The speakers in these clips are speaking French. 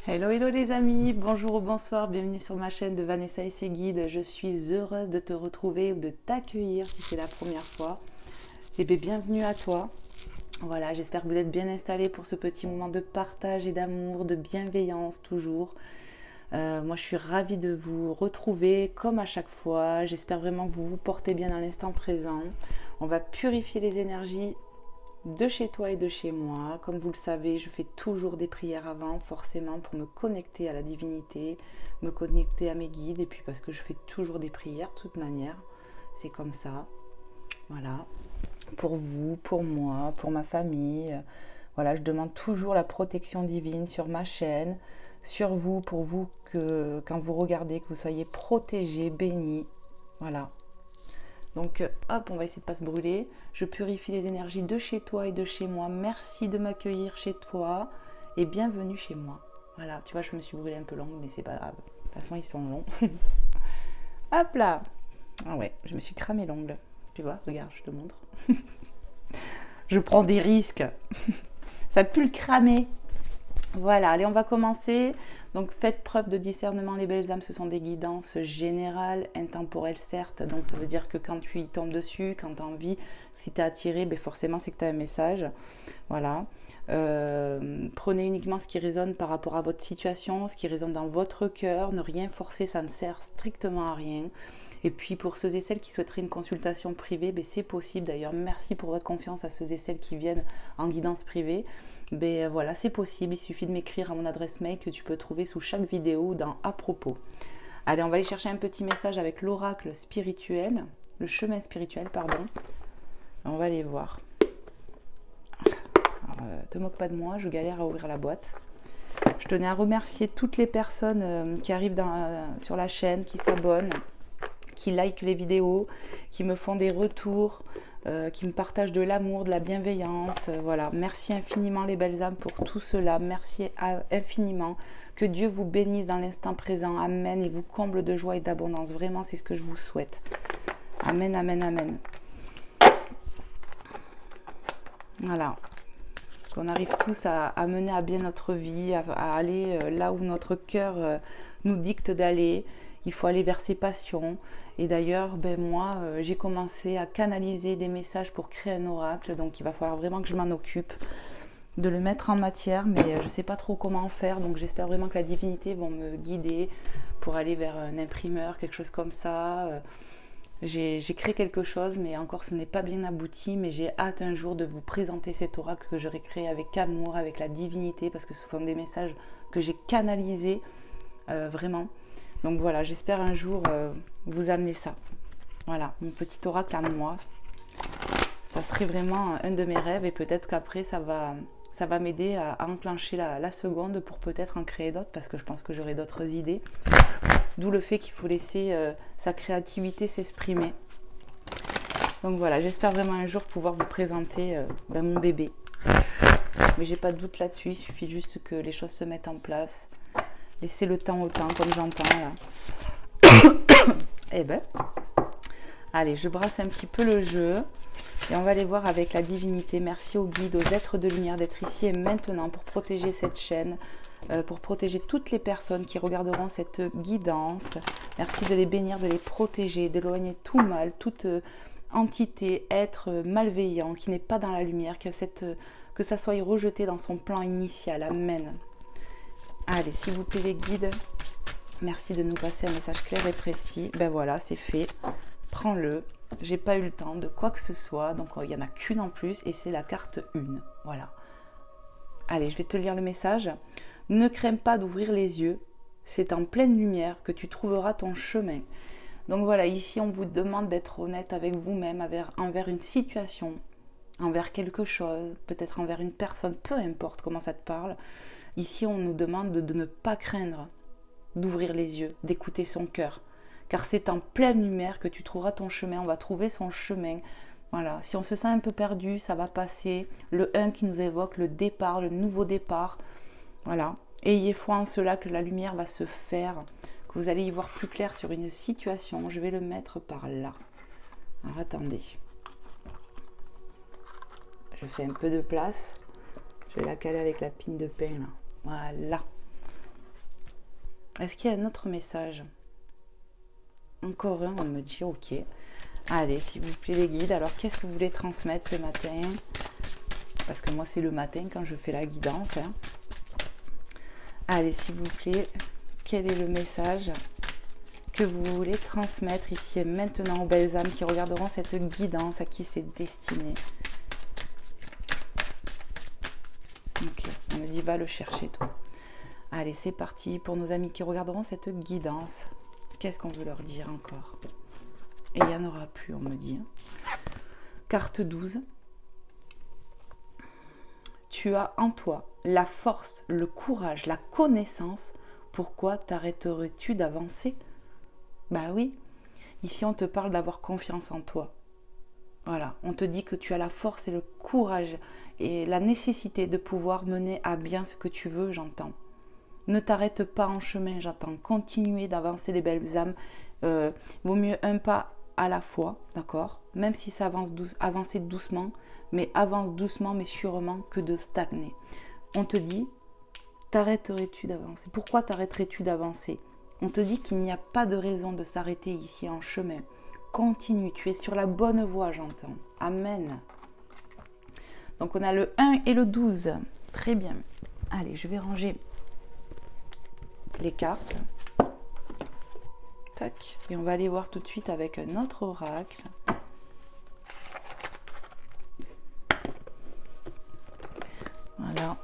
Hello, hello les amis, bonjour ou bonsoir, bienvenue sur ma chaîne de Vanessa et ses guides. Je suis heureuse de te retrouver ou de t'accueillir si c'est la première fois. Et bien, bienvenue à toi. Voilà, j'espère que vous êtes bien installés pour ce petit moment de partage et d'amour, de bienveillance toujours. Moi, je suis ravie de vous retrouver comme à chaque fois. J'espère vraiment que vous vous portez bien dans l'instant présent. On va purifier les énergies de chez toi et de chez moi. Comme vous le savez, je fais toujours des prières avant, forcément, pour me connecter à la divinité, me connecter à mes guides, et puis parce que je fais toujours des prières de toute manière. C'est comme ça. Voilà. Pour vous, pour moi, pour ma famille. Voilà, je demande toujours la protection divine sur ma chaîne, sur vous, pour vous, que quand vous regardez, que vous soyez protégés, bénis. Voilà. Donc hop, on va essayer de ne pas se brûler. Je purifie les énergies de chez toi et de chez moi. Merci de m'accueillir chez toi et bienvenue chez moi. Voilà, tu vois, je me suis brûlée un peu longue, mais c'est pas grave. De toute façon, ils sont longs. Hop là. Ah ouais, je me suis cramé l'ongle. Tu vois, regarde, je te montre. Je prends des risques. Ça pue le cramer. Voilà, allez, on va commencer. Donc, faites preuve de discernement, les belles âmes, ce sont des guidances générales, intemporelles certes. Donc, ça veut dire que quand tu y tombes dessus, quand tu as envie, si tu es attiré, ben forcément, c'est que tu as un message. Voilà. Prenez uniquement ce qui résonne par rapport à votre situation, ce qui résonne dans votre cœur. Ne rien forcer, ça ne sert strictement à rien. Et puis pour ceux et celles qui souhaiteraient une consultation privée, ben c'est possible d'ailleurs. Merci pour votre confiance à ceux et celles qui viennent en guidance privée. Ben voilà, c'est possible. Il suffit de m'écrire à mon adresse mail que tu peux trouver sous chaque vidéo dans à propos. Allez, on va aller chercher un petit message avec l'oracle spirituel, le chemin spirituel, pardon. On va aller voir. Te moque pas de moi, je galère à ouvrir la boîte. Je tenais à remercier toutes les personnes qui arrivent sur la chaîne, qui s'abonnent, qui likent les vidéos, qui me font des retours, qui me partagent de l'amour, de la bienveillance. Voilà, merci infiniment les belles âmes pour tout cela. Merci infiniment. Que Dieu vous bénisse dans l'instant présent. Amen. Et vous comble de joie et d'abondance. Vraiment, c'est ce que je vous souhaite. Amen, amen, amen. Voilà. Qu'on arrive tous à mener à bien notre vie, à aller là où notre cœur nous dicte d'aller. Il faut aller vers ses passions. Et d'ailleurs, ben moi, j'ai commencé à canaliser des messages pour créer un oracle. Donc, il va falloir vraiment que je m'en occupe, de le mettre en matière. Mais je ne sais pas trop comment faire. Donc, j'espère vraiment que la divinité va me guider pour aller vers un imprimeur, quelque chose comme ça. J'ai créé quelque chose, mais encore ce n'est pas bien abouti. Mais j'ai hâte un jour de vous présenter cet oracle que j'aurai créé avec amour, avec la divinité. Parce que ce sont des messages que j'ai canalisés vraiment. Donc voilà, j'espère un jour vous amener ça. Voilà, mon petit oracle à moi. Ça serait vraiment un de mes rêves et peut-être qu'après ça va m'aider à enclencher la seconde pour peut-être en créer d'autres parce que je pense que j'aurai d'autres idées. D'où le fait qu'il faut laisser sa créativité s'exprimer. Donc voilà, j'espère vraiment un jour pouvoir vous présenter mon bébé. Mais j'ai pas de doute là-dessus, il suffit juste que les choses se mettent en place. Laissez le temps au temps, comme j'entends là. Eh ben, allez, je brasse un petit peu le jeu. Et on va aller voir avec la divinité. Merci aux guides, aux êtres de lumière d'être ici et maintenant pour protéger cette chaîne, pour protéger toutes les personnes qui regarderont cette guidance. Merci de les bénir, de les protéger, d'éloigner tout mal, toute entité, être malveillant, qui n'est pas dans la lumière, que ça soit rejeté dans son plan initial. Amen. Allez, s'il vous plaît les guides, merci de nous passer un message clair et précis. Ben voilà, c'est fait. Prends-le. J'ai pas eu le temps de quoi que ce soit, donc il n'y en a qu'une en plus et c'est la carte 1. Voilà. Allez, je vais te lire le message. Ne crains pas d'ouvrir les yeux. C'est en pleine lumière que tu trouveras ton chemin. Donc voilà, ici on vous demande d'être honnête avec vous-même, envers une situation, envers quelque chose, peut-être envers une personne, peu importe comment ça te parle. Ici, on nous demande de ne pas craindre, d'ouvrir les yeux, d'écouter son cœur. Car c'est en pleine lumière que tu trouveras ton chemin, on va trouver son chemin. Voilà, si on se sent un peu perdu, ça va passer. Le 1 qui nous évoque le départ, le nouveau départ. Voilà, ayez foi en cela que la lumière va se faire, que vous allez y voir plus clair sur une situation. Je vais le mettre par là. Alors attendez. Je fais un peu de place. Je vais la caler avec la pine de pain là. Voilà. Est-ce qu'il y a un autre message? Encore un, on me dit ok. Allez, s'il vous plaît les guides, alors qu'est-ce que vous voulez transmettre ce matin? Parce que moi c'est le matin quand je fais la guidance. Hein. Allez, s'il vous plaît, quel est le message que vous voulez transmettre ici et maintenant aux belles âmes qui regarderont cette guidance, à qui c'est destiné? Ok, on me dit va le chercher toi. Allez, c'est parti pour nos amis qui regarderont cette guidance. Qu'est-ce qu'on veut leur dire encore? Et il n'y en aura plus, on me dit. Carte 12. Tu as en toi la force, le courage, la connaissance. Pourquoi t'arrêterais-tu d'avancer? Bah oui, ici on te parle d'avoir confiance en toi. Voilà, on te dit que tu as la force et le courage et la nécessité de pouvoir mener à bien ce que tu veux, j'entends. Ne t'arrête pas en chemin, j'entends. Continuer d'avancer les belles âmes. Vaut mieux un pas à la fois, d'accord? Même si ça avance avancer doucement, mais avance doucement mais sûrement que de stagner. On te dit, t'arrêterais-tu d'avancer? Pourquoi t'arrêterais-tu d'avancer? On te dit qu'il n'y a pas de raison de s'arrêter ici en chemin. Continue, tu es sur la bonne voie, j'entends. Amen. Donc on a le 1 et le 12. Très bien. Allez, je vais ranger les cartes. Tac. Et on va aller voir tout de suite avec un autre oracle. Voilà.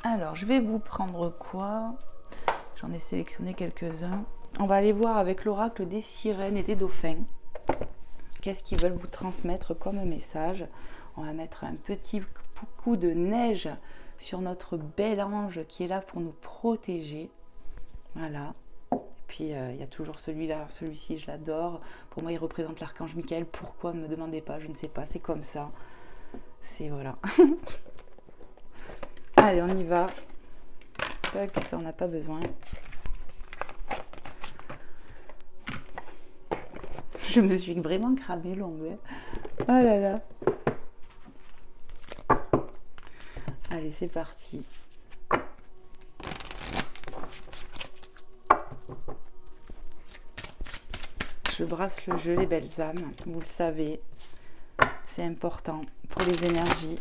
Alors, je vais vous prendre quoi? J'en ai sélectionné quelques-uns. On va aller voir avec l'oracle des sirènes et des dauphins. Qu'est-ce qu'ils veulent vous transmettre comme message? On va mettre un petit coup de neige sur notre bel ange qui est là pour nous protéger. Voilà. Puis il y a toujours celui-là, celui-ci je l'adore. Pour moi il représente l'archange Michael. Pourquoi? Ne me demandez pas, je ne sais pas, c'est comme ça. C'est voilà. Allez, on y va. Tac, ça on n'a pas besoin. Je me suis vraiment cramé l'onglet. Oh là là. Allez, c'est parti. Je brasse le jeu, les belles âmes. Vous le savez, c'est important pour les énergies.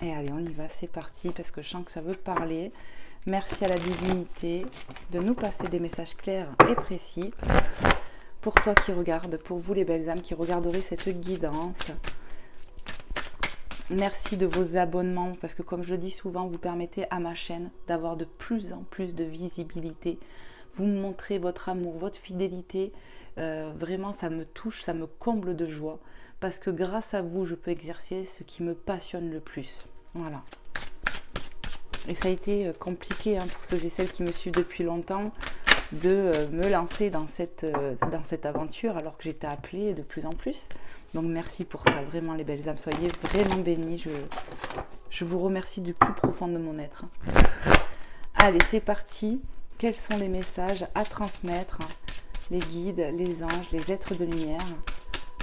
Et allez, on y va, c'est parti, parce que je sens que ça veut parler. Merci à la divinité de nous passer des messages clairs et précis. Pour toi qui regardes, pour vous les belles âmes qui regarderez cette guidance. Merci de vos abonnements, parce que comme je le dis souvent, vous permettez à ma chaîne d'avoir de plus en plus de visibilité. Vous me montrez votre amour, votre fidélité. Vraiment, ça me touche, ça me comble de joie. Parce que grâce à vous, je peux exercer ce qui me passionne le plus. Voilà. Et ça a été compliqué pour ceux et celles qui me suivent depuis longtemps de me lancer dans cette aventure alors que j'étais appelée de plus en plus. Donc merci pour ça, vraiment les belles âmes, soyez vraiment bénis. Je vous remercie du plus profond de mon être. Allez, c'est parti. Quels sont les messages à transmettre, les guides, les anges, les êtres de lumière,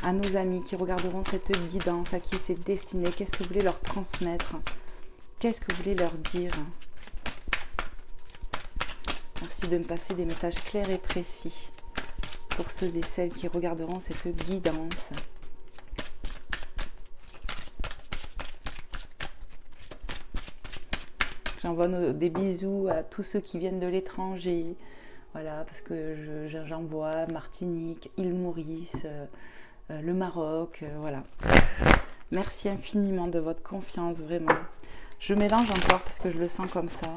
à nos amis qui regarderont cette guidance, à qui c'est destiné? Qu'est-ce que vous voulez leur transmettre? Qu'est-ce que vous voulez leur dire? Merci de me passer des messages clairs et précis pour ceux et celles qui regarderont cette guidance. J'envoie des bisous à tous ceux qui viennent de l'étranger. Voilà, parce que j'envoie Martinique, île Maurice, le Maroc, voilà. Merci infiniment de votre confiance, vraiment. Je mélange encore parce que je le sens comme ça.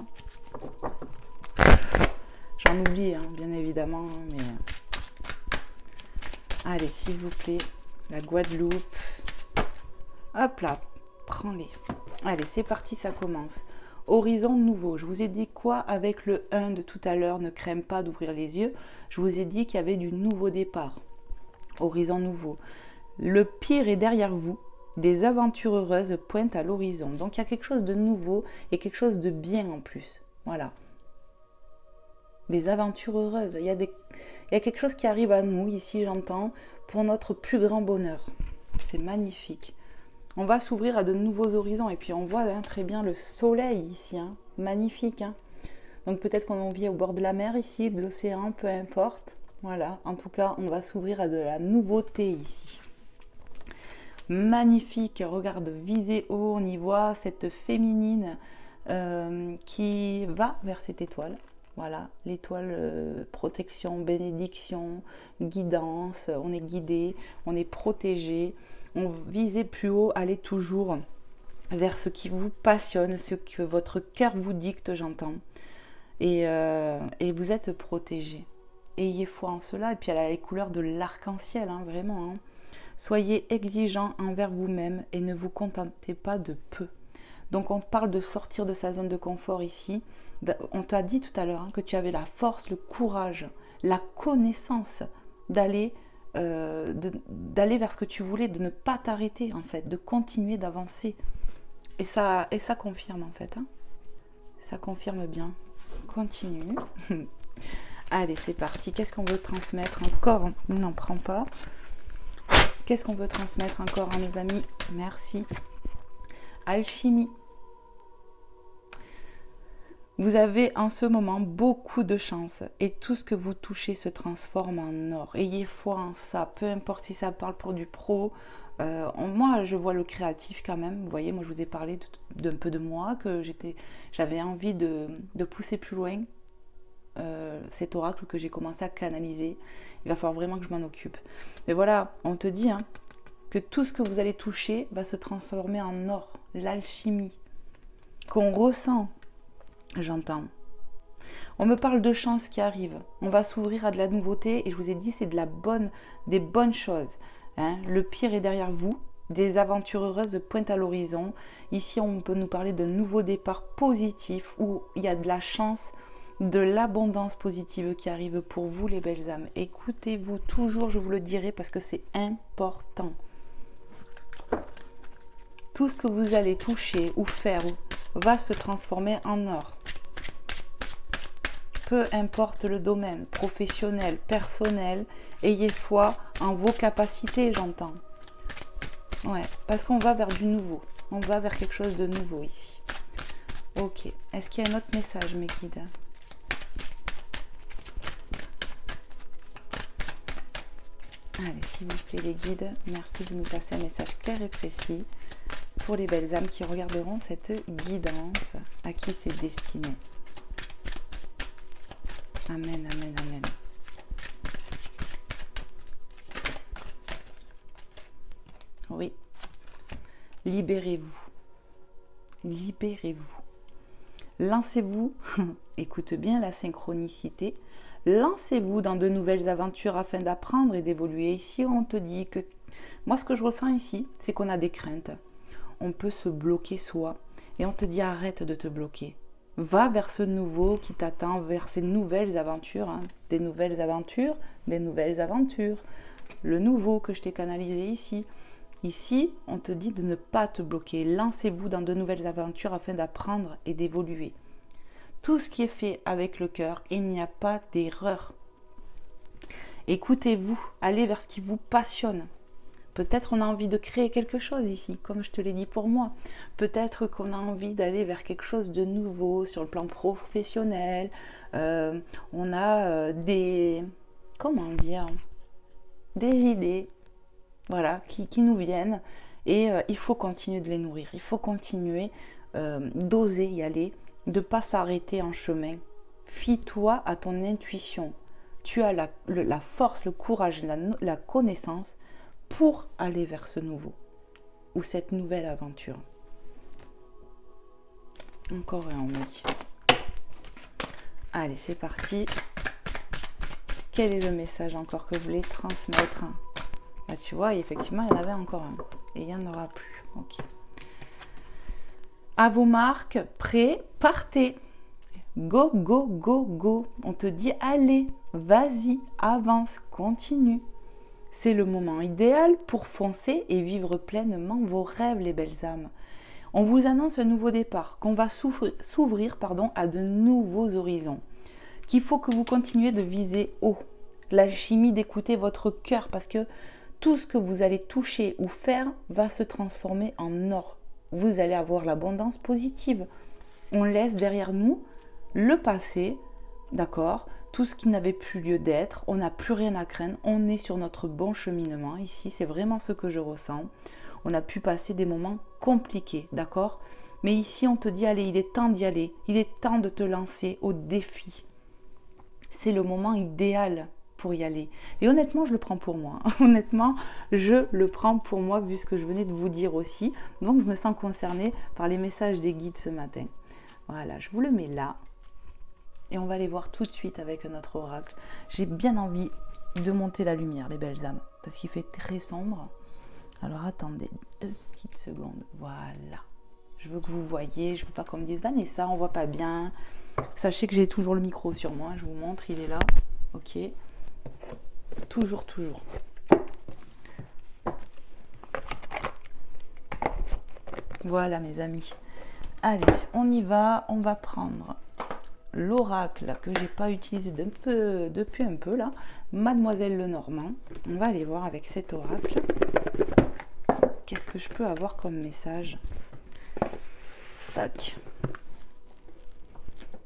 J'en oublie, bien évidemment, mais... Allez, s'il vous plaît, la Guadeloupe. Hop là, prends-les. Allez, c'est parti, ça commence. Horizon nouveau. Je vous ai dit quoi avec le 1 de tout à l'heure? Ne crains pas d'ouvrir les yeux. Je vous ai dit qu'il y avait du nouveau départ. Horizon nouveau. Le pire est derrière vous. Des aventures heureuses pointent à l'horizon. Donc il y a quelque chose de nouveau et quelque chose de bien en plus. Voilà. Des aventures heureuses. Il y a quelque chose qui arrive à nous, ici j'entends, pour notre plus grand bonheur. C'est magnifique. On va s'ouvrir à de nouveaux horizons. Et puis on voit hein, très bien le soleil ici, hein, magnifique. Hein. Donc peut-être qu'on vit au bord de la mer ici, de l'océan, peu importe. Voilà, en tout cas, on va s'ouvrir à de la nouveauté ici. Magnifique, regarde, visée haut, on y voit cette féminine qui va vers cette étoile. Voilà, l'étoile protection, bénédiction, guidance, on est guidé, on est protégé. On visait plus haut, allez toujours vers ce qui vous passionne, ce que votre cœur vous dicte, j'entends. Et vous êtes protégé. Ayez foi en cela, et puis elle a les couleurs de l'arc-en-ciel, hein, vraiment. Hein. Soyez exigeant envers vous-même et ne vous contentez pas de peu. Donc on parle de sortir de sa zone de confort ici. On t'a dit tout à l'heure hein, que tu avais la force, le courage, la connaissance d'aller vers ce que tu voulais, de ne pas t'arrêter en fait, de continuer d'avancer. Et ça confirme en fait. Hein. Ça confirme bien. Continue. Allez, c'est parti. Qu'est-ce qu'on veut transmettre encore? N'en prends pas. Qu'est-ce qu'on veut transmettre encore à nos amis? Merci. Alchimie. Vous avez en ce moment beaucoup de chance et tout ce que vous touchez se transforme en or. Ayez foi en ça, peu importe si ça parle pour du pro. Moi, je vois le créatif quand même. Vous voyez, moi, je vous ai parlé d'un peu de moi, que j'avais envie de pousser plus loin cet oracle que j'ai commencé à canaliser. Il va falloir vraiment que je m'en occupe. Mais voilà, on te dit hein, que tout ce que vous allez toucher va se transformer en or. L'alchimie qu'on ressent, j'entends. On me parle de chance qui arrive. On va s'ouvrir à de la nouveauté et je vous ai dit c'est des bonnes choses. Hein. Le pire est derrière vous. Des aventures heureuses pointent à l'horizon. Ici, on peut nous parler de nouveaux départs positifs où il y a de la chance, de l'abondance positive qui arrive pour vous les belles âmes. Écoutez-vous toujours, je vous le dirai parce que c'est important. Tout ce que vous allez toucher ou faire va se transformer en or. Peu importe le domaine, professionnel, personnel, ayez foi en vos capacités, j'entends. Ouais, parce qu'on va vers du nouveau. On va vers quelque chose de nouveau ici. Ok, est-ce qu'il y a un autre message, mes guides ? Allez, s'il vous plaît les guides, merci de nous passer un message clair et précis pour les belles âmes qui regarderont cette guidance, à qui c'est destiné. Amen, amen, amen. Oui, libérez-vous. Libérez-vous. Lancez-vous, écoute bien la synchronicité, lancez-vous dans de nouvelles aventures afin d'apprendre et d'évoluer. Ici, on te dit que, moi ce que je ressens ici, c'est qu'on a des craintes. On peut se bloquer soi et on te dit arrête de te bloquer. Va vers ce nouveau qui t'attend, vers ces nouvelles aventures, hein. Des nouvelles aventures, des nouvelles aventures. Le nouveau que je t'ai canalisé ici. Ici, on te dit de ne pas te bloquer. Lancez-vous dans de nouvelles aventures afin d'apprendre et d'évoluer. Tout ce qui est fait avec le cœur, il n'y a pas d'erreur. Écoutez-vous, allez vers ce qui vous passionne. Peut-être on a envie de créer quelque chose ici, comme je te l'ai dit pour moi. Peut-être qu'on a envie d'aller vers quelque chose de nouveau sur le plan professionnel. On a des idées, voilà, qui nous viennent. Et il faut continuer de les nourrir. Il faut continuer d'oser y aller, de ne pas s'arrêter en chemin. Fie-toi à ton intuition. Tu as la force, le courage, la connaissance pour aller vers ce nouveau ou cette nouvelle aventure. Encore un, on me dit. Allez, c'est parti. Quel est le message encore que vous voulez transmettre? Là, tu vois, effectivement, il y en avait encore un. Et il n'y en aura plus. Ok. À vos marques, prêts, partez. Go, go, go, go. On te dit, allez, vas-y, avance, continue. C'est le moment idéal pour foncer et vivre pleinement vos rêves, les belles âmes. On vous annonce un nouveau départ, qu'on va s'ouvrir à de nouveaux horizons, qu'il faut que vous continuiez de viser haut. L'alchimie d'écouter votre cœur, parce que tout ce que vous allez toucher ou faire va se transformer en or. Vous allez avoir l'abondance positive. On laisse derrière nous le passé, d'accord? Tout ce qui n'avait plus lieu d'être, on n'a plus rien à craindre, on est sur notre bon cheminement. Ici, c'est vraiment ce que je ressens. On a pu passer des moments compliqués, d'accord? Mais ici, on te dit, allez, il est temps d'y aller. Il est temps de te lancer au défi. C'est le moment idéal pour y aller. Et honnêtement, je le prends pour moi. Honnêtement, je le prends pour moi, vu ce que je venais de vous dire aussi. Donc, je me sens concernée par les messages des guides ce matin. Voilà, je vous le mets là. Et on va aller voir tout de suite avec notre oracle. J'ai bien envie de monter la lumière, les belles âmes, parce qu'il fait très sombre. Alors attendez 2 petites secondes. Voilà. Je veux que vous voyez. Je veux pas qu'on me dise Vanessa, on voit pas bien. Sachez que j'ai toujours le micro sur moi. Je vous montre, il est là. Ok. Toujours, toujours. Voilà mes amis. Allez, on y va. On va prendre l'oracle que j'ai pas utilisé depuis un peu là, Mademoiselle Lenormand. On va aller voir avec cet oracle. Qu'est-ce que je peux avoir comme message? Tac.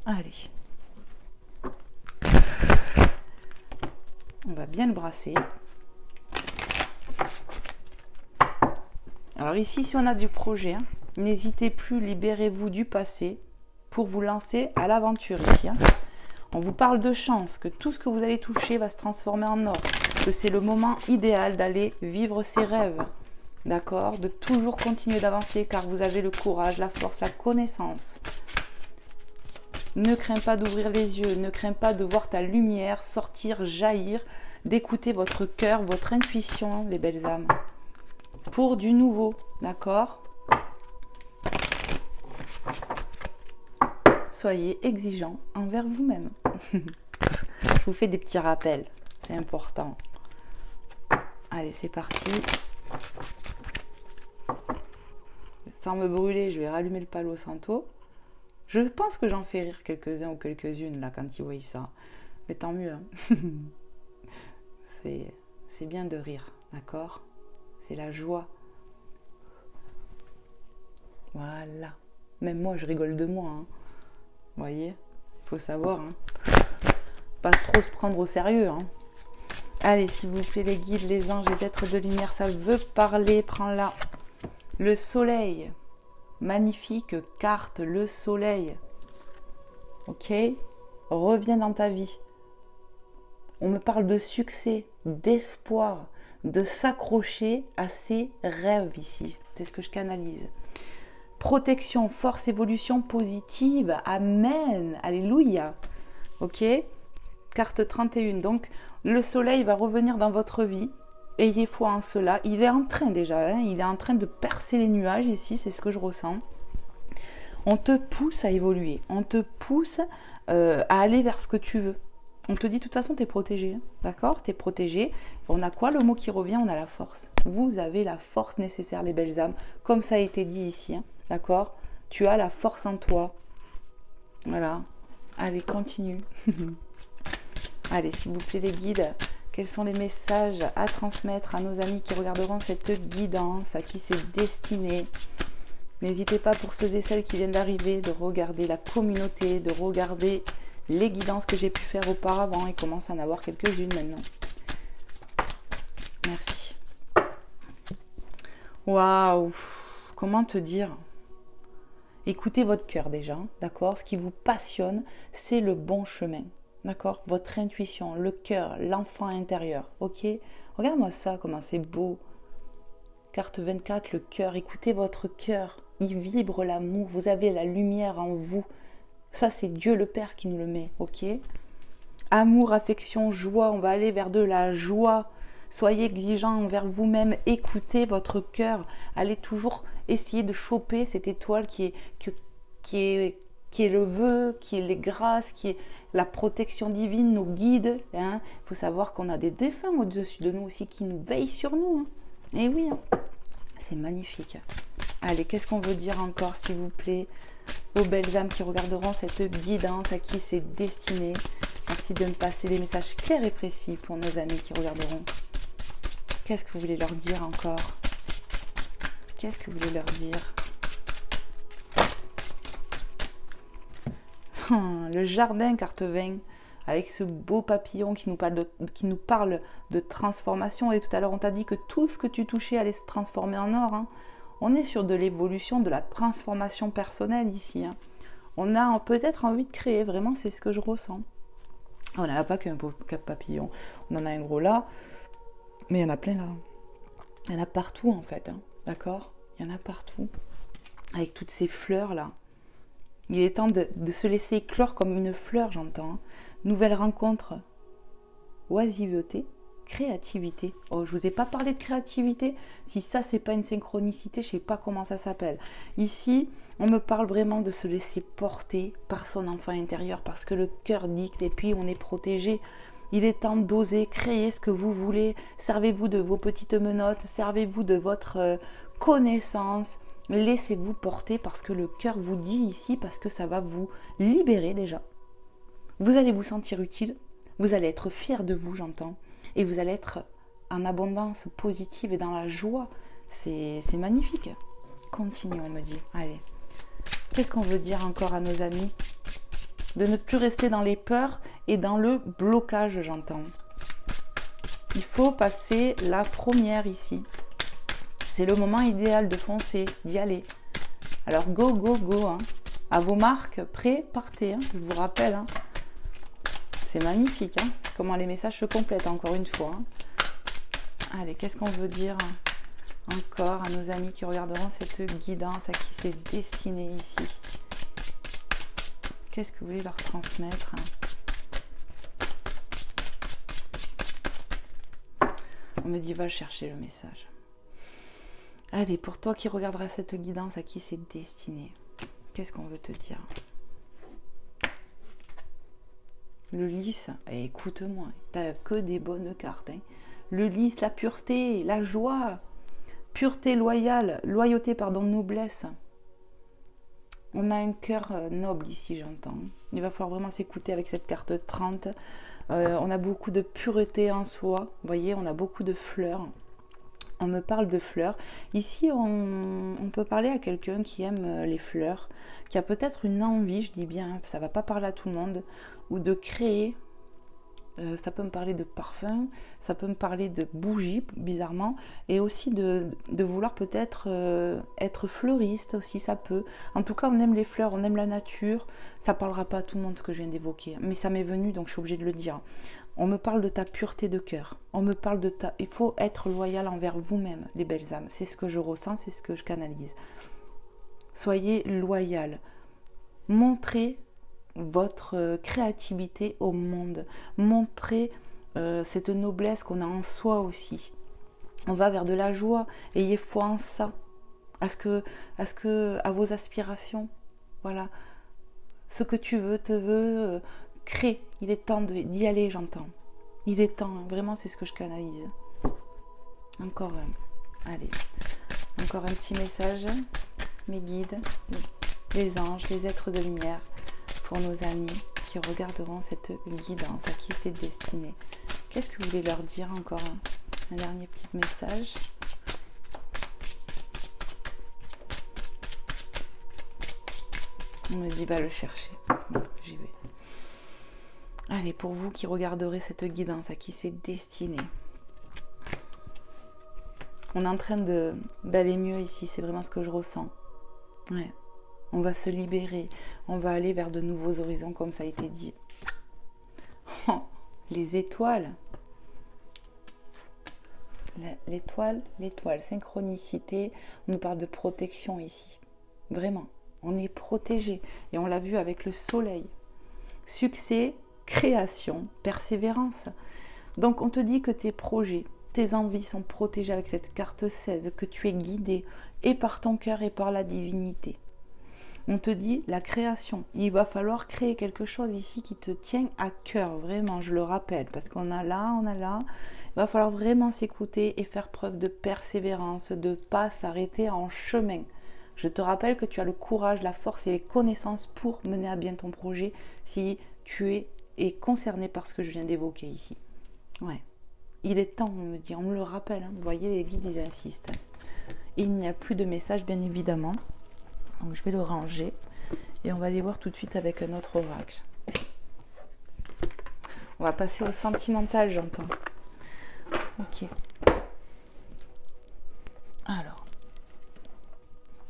Allez. On va bien le brasser. Alors ici, si on a du projet, hein, n'hésitez plus, libérez-vous du passé pour vous lancer à l'aventure ici. Hein. On vous parle de chance, que tout ce que vous allez toucher va se transformer en or, que c'est le moment idéal d'aller vivre ses rêves, d'accord? De toujours continuer d'avancer car vous avez le courage, la force, la connaissance. Ne crains pas d'ouvrir les yeux, ne crains pas de voir ta lumière sortir, jaillir, d'écouter votre cœur, votre intuition, les belles âmes, pour du nouveau, d'accord? Soyez exigeants envers vous-même. Je vous fais des petits rappels, c'est important. Allez, c'est parti. Sans me brûler, je vais rallumer le Palo Santo. Je pense que j'en fais rire quelques-uns ou quelques-unes là quand ils voient ça. Mais tant mieux. Hein. C'est bien de rire, d'accord? C'est la joie. Voilà. Même moi, je rigole de moi. Hein. Vous voyez, il faut savoir, hein. Pas trop se prendre au sérieux. Hein. Allez, s'il vous plaît, les guides, les anges, les êtres de lumière, ça veut parler. Prends-la. Le soleil. Magnifique carte, le soleil. Ok? Reviens dans ta vie. On me parle de succès, d'espoir, de s'accrocher à ses rêves ici. C'est ce que je canalise. Protection, force, évolution positive. Amen. Alléluia. Ok? Carte 31. Donc, le soleil va revenir dans votre vie. Ayez foi en cela. Il est en train déjà. Hein, il est en train de percer les nuages ici. C'est ce que je ressens. On te pousse à évoluer. On te pousse à aller vers ce que tu veux. On te dit, de toute façon, tu es protégé. Hein, d'accord? Tu es protégé. On a quoi? Le mot qui revient, on a la force. Vous avez la force nécessaire, les belles âmes. Comme ça a été dit ici. Hein. D'accord? Tu as la force en toi. Voilà. Allez, continue. Allez, s'il vous plaît, les guides, quels sont les messages à transmettre à nos amis qui regarderont cette guidance, à qui c'est destiné? N'hésitez pas, pour ceux et celles qui viennent d'arriver, de regarder la communauté, de regarder les guidances que j'ai pu faire auparavant. Il commence à en avoir quelques-unes maintenant. Merci. Waouh! Comment te dire? Écoutez votre cœur déjà, d'accord? Ce qui vous passionne, c'est le bon chemin, d'accord? Votre intuition, le cœur, l'enfant intérieur, ok? Regarde-moi ça, comment c'est beau. Carte 24, le cœur. Écoutez votre cœur, il vibre l'amour, vous avez la lumière en vous. Ça, c'est Dieu le Père qui nous le met, ok? Amour, affection, joie, on va aller vers de la joie. Soyez exigeants envers vous-même, écoutez votre cœur. Allez toujours essayer de choper cette étoile qui est le vœu, qui est les grâces, qui est la protection divine, nos guides. Hein. Il faut savoir qu'on a des défunts au-dessus de nous aussi qui nous veillent sur nous. Hein. Et oui, hein. C'est magnifique. Allez, qu'est-ce qu'on veut dire encore, s'il vous plaît, aux belles âmes qui regarderont cette guidance, à qui c'est destiné. Merci de me passer des messages clairs et précis pour nos amis qui regarderont. Qu'est-ce que vous voulez leur dire encore? Qu'est-ce que vous voulez leur dire? Le jardin, carte 20, avec ce beau papillon qui nous parle de transformation. Et tout à l'heure, on t'a dit que tout ce que tu touchais allait se transformer en or. Hein. On est sur de l'évolution, de la transformation personnelle ici. Hein. On a peut-être envie de créer, vraiment, c'est ce que je ressens. On n'a pas qu'un beau papillon. On en a un gros là, mais il y en a plein là. Il y en a partout, en fait. Hein. D'accord? Il y en a partout. Avec toutes ces fleurs là. Il est temps de se laisser éclore comme une fleur, j'entends. Hein. Nouvelle rencontre, oisiveté, créativité. Oh, je vous ai pas parlé de créativité. Si ça, c'est pas une synchronicité, je sais pas comment ça s'appelle. Ici, on me parle vraiment de se laisser porter par son enfant intérieur parce que le cœur dicte et puis on est protégé. Il est temps d'oser créer ce que vous voulez. Servez-vous de vos petites menottes, servez-vous de votre connaissance. Laissez-vous porter parce que le cœur vous dit ici, parce que ça va vous libérer déjà. Vous allez vous sentir utile, vous allez être fier de vous, j'entends, et vous allez être en abondance positive et dans la joie. C'est magnifique. Continuons, on me dit. Allez. Qu'est-ce qu'on veut dire encore à nos amis? De ne plus rester dans les peurs et dans le blocage, j'entends. Il faut passer la première ici. C'est le moment idéal de foncer, d'y aller. Alors go, go, go. Hein. À vos marques, prêts, partez. Hein. Je vous rappelle. Hein. C'est magnifique. Hein. Comment les messages se complètent encore une fois. Hein. Allez, qu'est-ce qu'on veut dire encore à nos amis qui regarderont cette guidance, à qui c'est destiné ici? Qu'est-ce que vous voulez leur transmettre? On me dit, va chercher le message. Allez, pour toi qui regarderas cette guidance, à qui c'est destiné, qu'est-ce qu'on veut te dire? Le lys, écoute-moi, t'as que des bonnes cartes. Hein. Le lys, la pureté, la joie, pureté loyale, loyauté, pardon, noblesse. On a un cœur noble ici, j'entends. Il va falloir vraiment s'écouter avec cette carte 30. On a beaucoup de pureté en soi. Vous voyez, on a beaucoup de fleurs. On me parle de fleurs. Ici, on peut parler à quelqu'un qui aime les fleurs, qui a peut-être une envie, je dis bien, ça ne va pas parler à tout le monde, ou de créer. Ça peut me parler de parfum, ça peut me parler de bougies, bizarrement, et aussi de vouloir peut-être être fleuriste aussi, ça peut. En tout cas, on aime les fleurs, on aime la nature. Ça ne parlera pas à tout le monde ce que je viens d'évoquer, mais ça m'est venu, donc je suis obligée de le dire. On me parle de ta pureté de cœur. On me parle de ta... Il faut être loyal envers vous-même, les belles âmes. C'est ce que je ressens, c'est ce que je canalise. Soyez loyal. Montrez votre créativité au monde. Montrez cette noblesse qu'on a en soi aussi. On va vers de la joie. Ayez foi en ça. À vos aspirations. Voilà. Ce que tu veux, te veut... crée. Il est temps d'y aller, j'entends. Il est temps, hein. Vraiment, c'est ce que je canalise. Encore allez, encore un petit message. Mes guides, les anges, les êtres de lumière, pour nos amis qui regarderont cette guidance, à qui c'est destiné. Qu'est-ce que vous voulez leur dire encore? Un dernier petit message. On me dit, va le chercher. Bon, j'y vais. Allez, pour vous qui regarderez cette guidance, à qui c'est destiné. On est en train d'aller mieux ici, c'est vraiment ce que je ressens. Ouais. On va se libérer, on va aller vers de nouveaux horizons, comme ça a été dit. Oh, les étoiles. L'étoile, synchronicité, on nous parle de protection ici. Vraiment, on est protégé. Et on l'a vu avec le soleil. Succès, création, persévérance. Donc on te dit que tes projets, tes envies sont protégées avec cette carte 16, que tu es guidé et par ton cœur et par la divinité. On te dit la création. Il va falloir créer quelque chose ici qui te tient à cœur, vraiment, je le rappelle, parce qu'on a là. Il va falloir vraiment s'écouter et faire preuve de persévérance, de ne pas s'arrêter en chemin. Je te rappelle que tu as le courage, la force et les connaissances pour mener à bien ton projet si tu es concerné par ce que je viens d'évoquer ici. Ouais. Il est temps, on me dit, on me le rappelle. Hein. Vous voyez, les guides, ils insistent. Et il n'y a plus de message, bien évidemment. Donc, je vais le ranger. Et on va aller voir tout de suite avec un autre oracle. On va passer au sentimental, j'entends. Ok. Alors.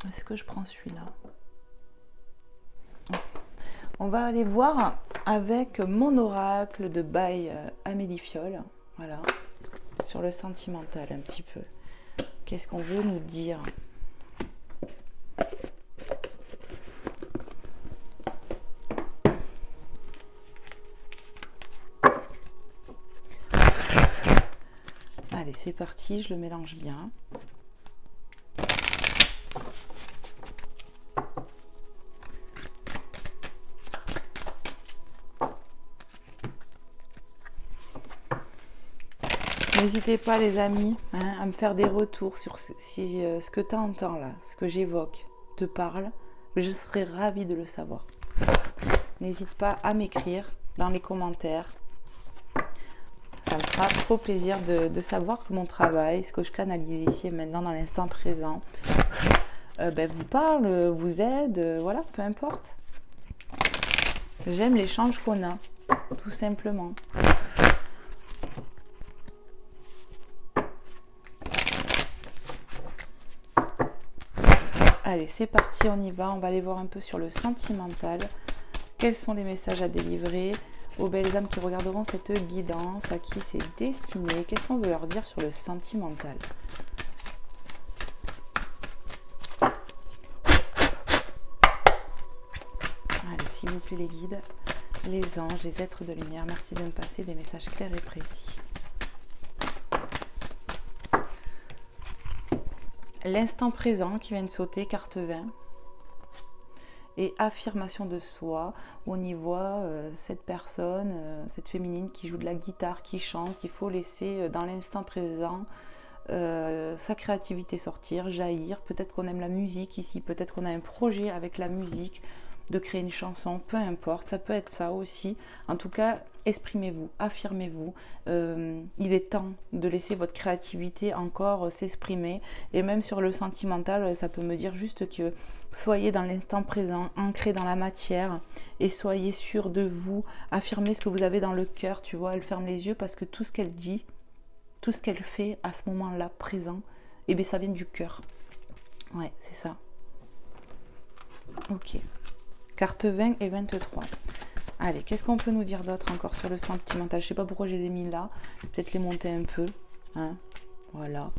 Est-ce que je prends celui-là? Okay. On va aller voir avec mon oracle de by Amélie Fiole. Voilà. Sur le sentimental, un petit peu. Qu'est-ce qu'on veut nous dire? Allez, c'est parti, je le mélange bien. N'hésitez pas les amis hein, à me faire des retours sur si ce que tu entends là, ce que j'évoque, te parle. Je serais ravie de le savoir. N'hésite pas à m'écrire dans les commentaires. Ça me fera trop plaisir de savoir que mon travail, ce que je canalise ici et maintenant dans l'instant présent, vous parle, vous aide, voilà, peu importe. J'aime l'échange qu'on a, tout simplement. Allez, c'est parti, on y va. On va aller voir un peu sur le sentimental. Quels sont les messages à délivrer aux belles âmes qui regarderont cette guidance? À qui c'est destiné? Qu'est-ce qu'on veut leur dire sur le sentimental? Allez, s'il vous plaît les guides, les anges, les êtres de lumière, merci de me passer des messages clairs et précis. L'instant présent qui vient de sauter, carte 20. Et affirmation de soi, où on y voit cette personne, cette féminine qui joue de la guitare, qui chante, qu'il faut laisser dans l'instant présent sa créativité sortir, jaillir. Peut-être qu'on aime la musique ici, peut-être qu'on a un projet avec la musique, de créer une chanson, peu importe, ça peut être ça aussi. En tout cas, exprimez-vous, affirmez-vous. Il est temps de laisser votre créativité encore s'exprimer. Et même sur le sentimental, ça peut me dire juste que soyez dans l'instant présent, ancré dans la matière et soyez sûr de vous. Affirmez ce que vous avez dans le cœur, tu vois. Elle ferme les yeux parce que tout ce qu'elle dit, tout ce qu'elle fait à ce moment-là présent, eh bien ça vient du cœur. Ouais, c'est ça. Ok. Carte 20 et 23. Allez, qu'est-ce qu'on peut nous dire d'autre encore sur le sentimental? Je sais pas pourquoi je les ai mis là. Peut-être les monter un peu. Hein, voilà.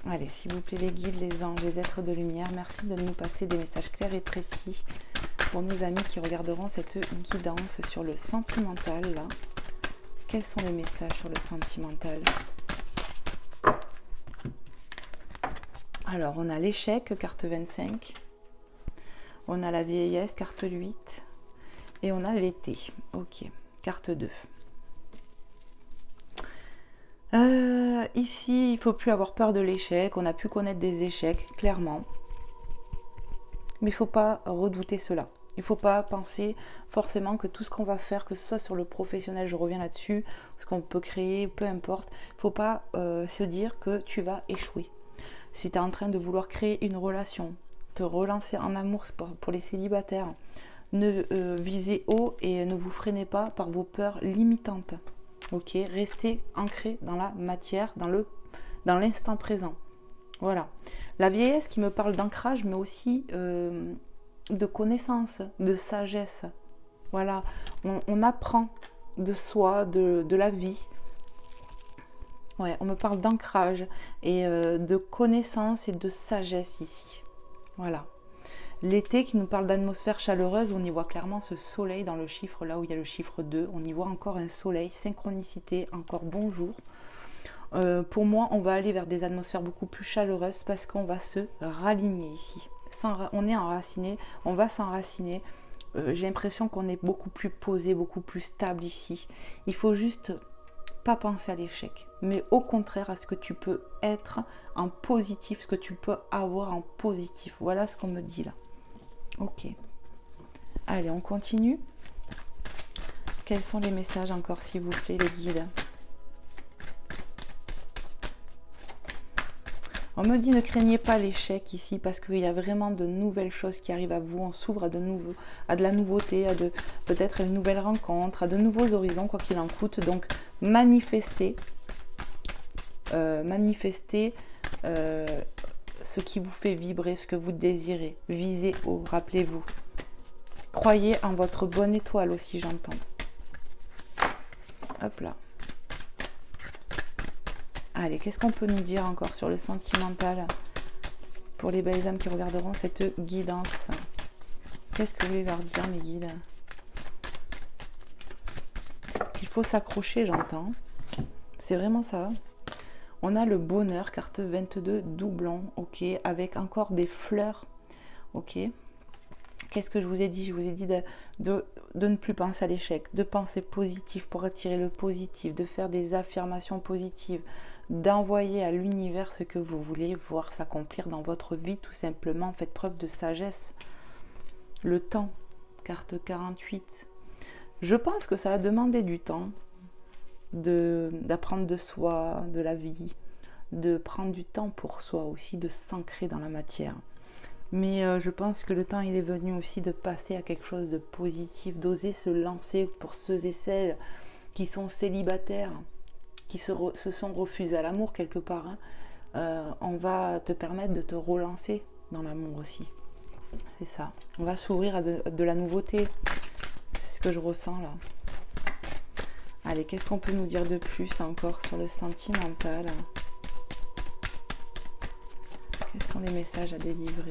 Allez, s'il vous plaît les guides, les anges, les êtres de lumière, merci de nous passer des messages clairs et précis pour nos amis qui regarderont cette guidance sur le sentimental là. Quels sont les messages sur le sentimental? Alors, on a l'échec, carte 25. On a la vieillesse, carte 8. Et on a l'été. Ok, carte 2. Ici, il ne faut plus avoir peur de l'échec. On a pu connaître des échecs, clairement. Mais il ne faut pas redouter cela. Il ne faut pas penser forcément que tout ce qu'on va faire, que ce soit sur le professionnel, je reviens là-dessus, ce qu'on peut créer, peu importe. Il ne faut pas se dire que tu vas échouer. Si tu es en train de vouloir créer une relation, te relancer en amour pour les célibataires, ne visez haut et ne vous freinez pas par vos peurs limitantes. Ok, restez ancré dans la matière, dans l'instant présent. Voilà. La vieillesse qui me parle d'ancrage, mais aussi de connaissance, de sagesse. Voilà, on apprend de soi, de la vie. Ouais, on me parle d'ancrage et de connaissance et de sagesse ici. Voilà. L'été qui nous parle d'atmosphère chaleureuse, on y voit clairement ce soleil dans le chiffre, là où il y a le chiffre 2. On y voit encore un soleil, synchronicité, encore bonjour. Pour moi, on va aller vers des atmosphères beaucoup plus chaleureuses parce qu'on va se raligner ici. On est enraciné, on va s'enraciner. J'ai l'impression qu'on est beaucoup plus posé, beaucoup plus stable ici. Il faut juste pas penser à l'échec, mais au contraire à ce que tu peux être en positif, ce que tu peux avoir en positif. Voilà ce qu'on me dit là. Ok. Allez, on continue. Quels sont les messages encore, s'il vous plaît, les guides? On me dit ne craignez pas l'échec ici parce qu'il y a vraiment de nouvelles choses qui arrivent à vous. On s'ouvre à de la nouveauté, à peut-être une nouvelle rencontre, à de nouveaux horizons, quoi qu'il en coûte. Donc manifestez, ce qui vous fait vibrer, ce que vous désirez. Visez haut, rappelez-vous. Croyez en votre bonne étoile aussi, j'entends. Hop là. Allez, qu'est-ce qu'on peut nous dire encore sur le sentimental pour les belles âmes qui regarderont cette guidance? Qu'est-ce que vous voulez leur dire, mes guides? Il faut s'accrocher, j'entends. C'est vraiment ça. On a le bonheur, carte 22, doublon, ok, avec encore des fleurs, ok. Qu'est-ce que je vous ai dit? Je vous ai dit de ne plus penser à l'échec, de penser positif pour attirer le positif, de faire des affirmations positives, d'envoyer à l'univers ce que vous voulez voir s'accomplir dans votre vie, tout simplement. Faites preuve de sagesse. Le temps, carte 48. Je pense que ça va demander du temps d'apprendre de soi, de la vie, de prendre du temps pour soi aussi, de s'ancrer dans la matière. Mais je pense que le temps, il est venu aussi de passer à quelque chose de positif, d'oser se lancer pour ceux et celles qui sont célibataires, qui se sont refusés à l'amour quelque part. Hein. On va te permettre de te relancer dans l'amour aussi. C'est ça. On va s'ouvrir à de la nouveauté. C'est ce que je ressens là. Allez, qu'est-ce qu'on peut nous dire de plus encore sur le sentimental? Quels sont les messages à délivrer?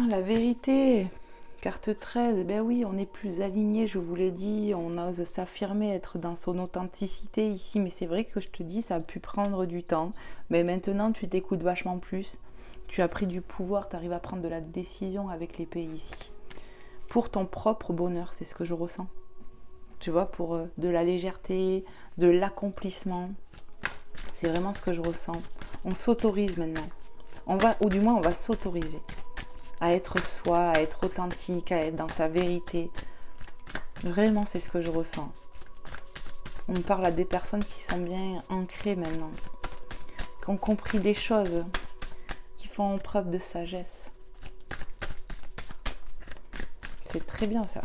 La vérité, carte 13, ben oui, on est plus aligné, je vous l'ai dit, on ose s'affirmer, être dans son authenticité ici, mais c'est vrai que je te dis, ça a pu prendre du temps, mais maintenant tu t'écoutes vachement plus, tu as pris du pouvoir, tu arrives à prendre de la décision avec l'épée ici, pour ton propre bonheur, c'est ce que je ressens, tu vois, pour de la légèreté, de l'accomplissement, c'est vraiment ce que je ressens, on s'autorise maintenant, ou du moins on va s'autoriser à être soi, à être authentique, à être dans sa vérité. Vraiment, c'est ce que je ressens. On parle à des personnes qui sont bien ancrées maintenant, qui ont compris des choses, qui font preuve de sagesse. C'est très bien ça.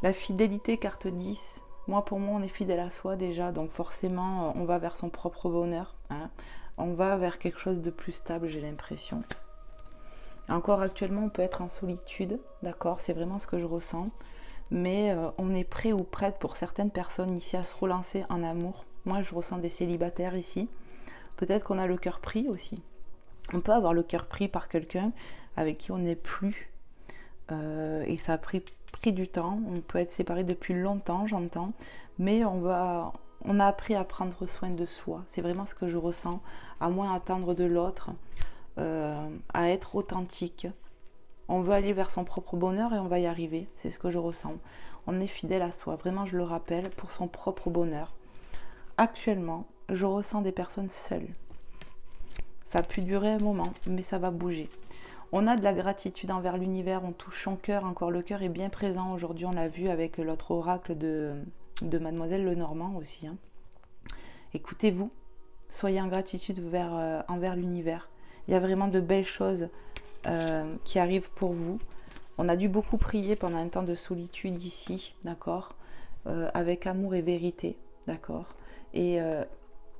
La fidélité, carte 10. Pour moi, on est fidèle à soi déjà, donc forcément, on va vers son propre bonheur. Hein. On va vers quelque chose de plus stable, j'ai l'impression. Encore actuellement, on peut être en solitude, d'accord, c'est vraiment ce que je ressens. Mais on est prêt ou prête pour certaines personnes ici à se relancer en amour. Moi, je ressens des célibataires ici. Peut-être qu'on a le cœur pris aussi. On peut avoir le cœur pris par quelqu'un avec qui on n'est plus. Et ça a pris du temps. On peut être séparés depuis longtemps, j'entends. Mais on a appris à prendre soin de soi. C'est vraiment ce que je ressens. À moins attendre de l'autre. À être authentique. On veut aller vers son propre bonheur et on va y arriver. C'est ce que je ressens. On est fidèle à soi. Vraiment, je le rappelle, pour son propre bonheur. Actuellement, je ressens des personnes seules. Ça a pu durer un moment, mais ça va bouger. On a de la gratitude envers l'univers. On touche son cœur. Encore, le cœur est bien présent. Aujourd'hui, on l'a vu avec l'autre oracle de Mademoiselle Lenormand aussi. Hein. Écoutez-vous. Soyez en gratitude envers l'univers. Il y a vraiment de belles choses qui arrivent pour vous. On a dû beaucoup prier pendant un temps de solitude ici, d'accord, avec amour et vérité, d'accord, et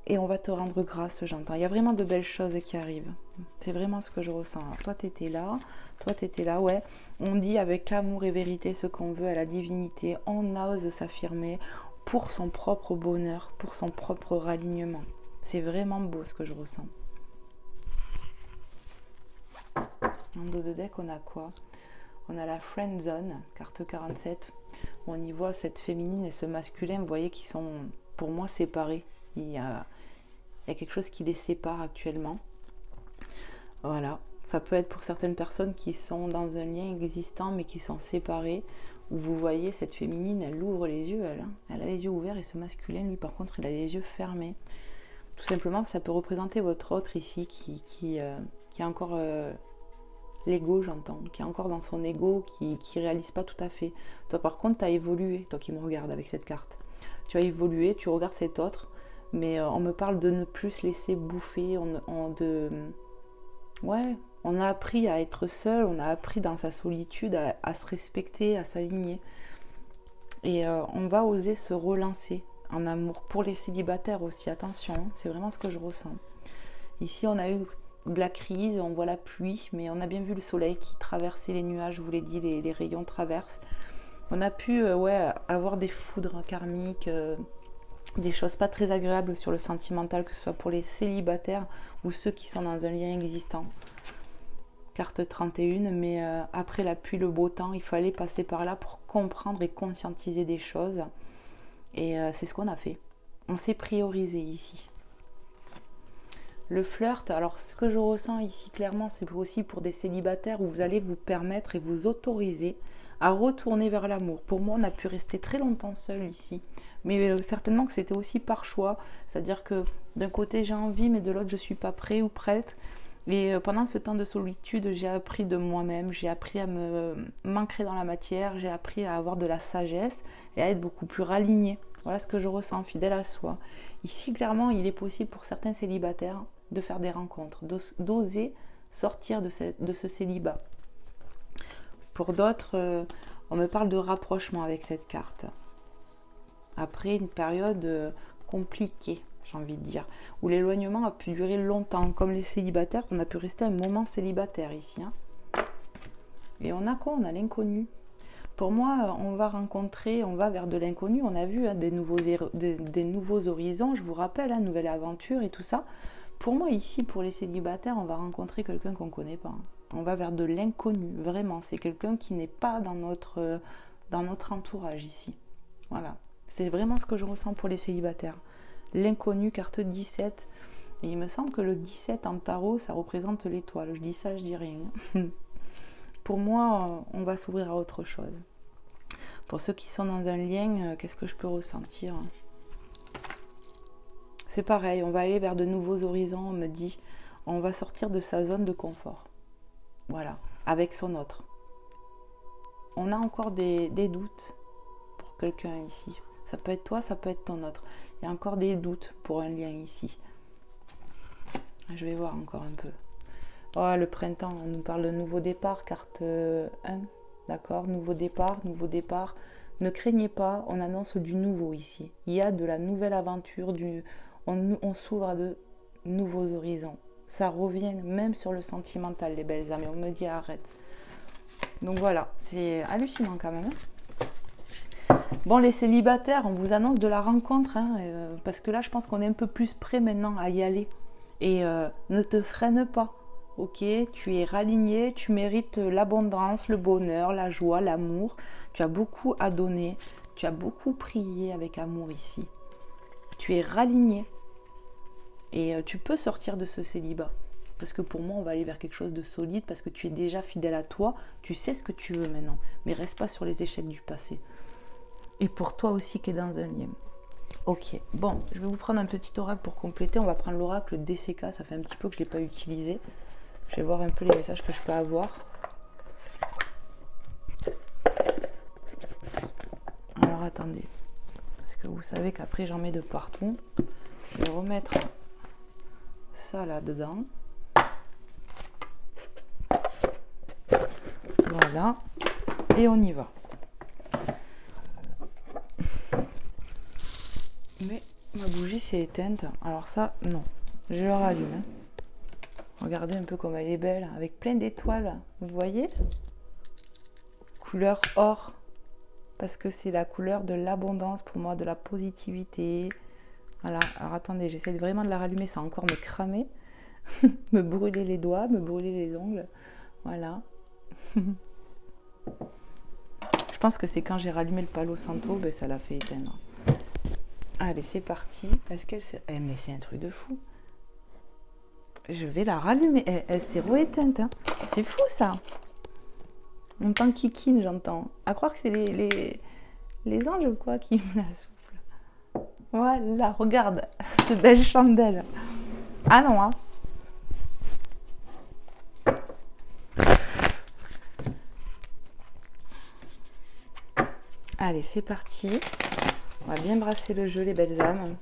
on va te rendre grâce, j'entends. Il y a vraiment de belles choses qui arrivent. C'est vraiment ce que je ressens. Alors, toi, tu étais là, ouais. On dit avec amour et vérité ce qu'on veut à la divinité. On ose s'affirmer pour son propre bonheur, pour son propre ralignement. C'est vraiment beau ce que je ressens. En dos de deck, on a quoi? On a la Friend Zone, carte 47. On y voit cette féminine et ce masculin, vous voyez, qui sont pour moi séparés. Il y a quelque chose qui les sépare actuellement. Voilà. Ça peut être pour certaines personnes qui sont dans un lien existant mais qui sont séparées. Où vous voyez cette féminine, elle ouvre les yeux, elle a les yeux ouverts, et ce masculin, lui, par contre, il a les yeux fermés. Tout simplement, ça peut représenter votre autre ici qui qui a encore l'ego, j'entends, qui est encore dans son ego, qui réalise pas tout à fait. Toi par contre, tu as évolué, toi qui me regardes avec cette carte. Tu as évolué, tu regardes cet autre, mais on me parle de ne plus se laisser bouffer, on a appris à être seul, on a appris dans sa solitude à se respecter, à s'aligner. Et on va oser se relancer en amour. Pour les célibataires aussi, attention, c'est vraiment ce que je ressens. Ici, on a eu de la crise, on voit la pluie, mais on a bien vu le soleil qui traversait les nuages, je vous l'ai dit, les rayons traversent. On a pu avoir des foudres karmiques, des choses pas très agréables sur le sentimental, que ce soit pour les célibataires ou ceux qui sont dans un lien existant. Carte 31, mais après la pluie, le beau temps, il fallait passer par là pour comprendre et conscientiser des choses. Et c'est ce qu'on a fait. On s'est priorisé ici. Le flirt, alors ce que je ressens ici clairement, c'est aussi pour des célibataires où vous allez vous permettre et vous autoriser à retourner vers l'amour. Pour moi, on a pu rester très longtemps seul ici. Mais certainement que c'était aussi par choix. C'est-à-dire que d'un côté, j'ai envie, mais de l'autre, je ne suis pas prêt ou prête. Et pendant ce temps de solitude, j'ai appris de moi-même, j'ai appris à m'ancrer dans la matière, j'ai appris à avoir de la sagesse et à être beaucoup plus raligné. Voilà ce que je ressens, fidèle à soi. Ici, clairement, il est possible pour certains célibataires de faire des rencontres, d'oser sortir de ce célibat. Pour d'autres, on me parle de rapprochement avec cette carte. Après une période compliquée, j'ai envie de dire, où l'éloignement a pu durer longtemps, comme les célibataires, on a pu rester un moment célibataire ici. Hein. Et on a quoi? On a l'inconnu. Pour moi, on va vers de l'inconnu. On a vu des nouveaux horizons, je vous rappelle, hein, nouvelle aventure et tout ça. Pour moi, ici, pour les célibataires, on va rencontrer quelqu'un qu'on ne connaît pas. On va vers de l'inconnu, vraiment. C'est quelqu'un qui n'est pas dans notre entourage ici. Voilà. C'est vraiment ce que je ressens pour les célibataires. L'inconnu, carte 17. Et il me semble que le 17 en tarot, ça représente l'étoile. Je dis ça, je dis rien. Pour moi, on va s'ouvrir à autre chose. Pour ceux qui sont dans un lien, qu'est-ce que je peux ressentir? C'est pareil, on va aller vers de nouveaux horizons, on me dit. On va sortir de sa zone de confort. Voilà, avec son autre. On a encore des doutes pour quelqu'un ici. Ça peut être toi, ça peut être ton autre. Il y a encore des doutes pour un lien ici. Je vais voir encore un peu. Oh, le printemps, on nous parle de nouveau départ, carte 1. D'accord, nouveau départ, nouveau départ. Ne craignez pas, on annonce du nouveau ici. Il y a de la nouvelle aventure, on s'ouvre à de nouveaux horizons. Ça revient même sur le sentimental, les belles âmes. On me dit arrête. Donc voilà, c'est hallucinant quand même. Bon, les célibataires, on vous annonce de la rencontre, hein, parce que là, je pense qu'on est un peu plus prêt maintenant à y aller. Et ne te freine pas, ok? Tu es raligné, tu mérites l'abondance, le bonheur, la joie, l'amour. Tu as beaucoup à donner, tu as beaucoup prié avec amour ici. Tu es raligné et tu peux sortir de ce célibat. Parce que pour moi, on va aller vers quelque chose de solide, parce que tu es déjà fidèle à toi, tu sais ce que tu veux maintenant. Mais reste pas sur les échecs du passé. Et pour toi aussi qui est dans un lien. Ok, bon, je vais vous prendre un petit oracle pour compléter. On va prendre l'oracle DCK, ça fait un petit peu que je ne l'ai pas utilisé. Je vais voir un peu les messages que je peux avoir. Alors attendez, parce que vous savez qu'après j'en mets de partout. Je vais remettre ça là-dedans. Voilà, et on y va. Mais ma bougie s'est éteinte. Alors ça, non. Je le rallume. Hein. Regardez un peu comme elle est belle. Avec plein d'étoiles. Vous voyez? Couleur or. Parce que c'est la couleur de l'abondance pour moi. De la positivité. Voilà. Alors attendez, j'essaie vraiment de la rallumer sans encore me cramer. Me brûler les doigts. Me brûler les ongles. Voilà. Je pense que c'est quand j'ai rallumé le Palo Santo. Ben, ça l'a fait éteindre. Allez, c'est parti. Est-ce qu'elle s'est... mais c'est un truc de fou. Je vais la rallumer. Elle s'est re-éteinte. Hein. C'est fou, ça. On entend kikine, j'entends. À croire que c'est les anges ou quoi qui me la soufflent. Voilà, regarde. Cette belle chandelle. Ah non, hein. Allez, c'est parti. On va bien brasser le jeu, les belles âmes.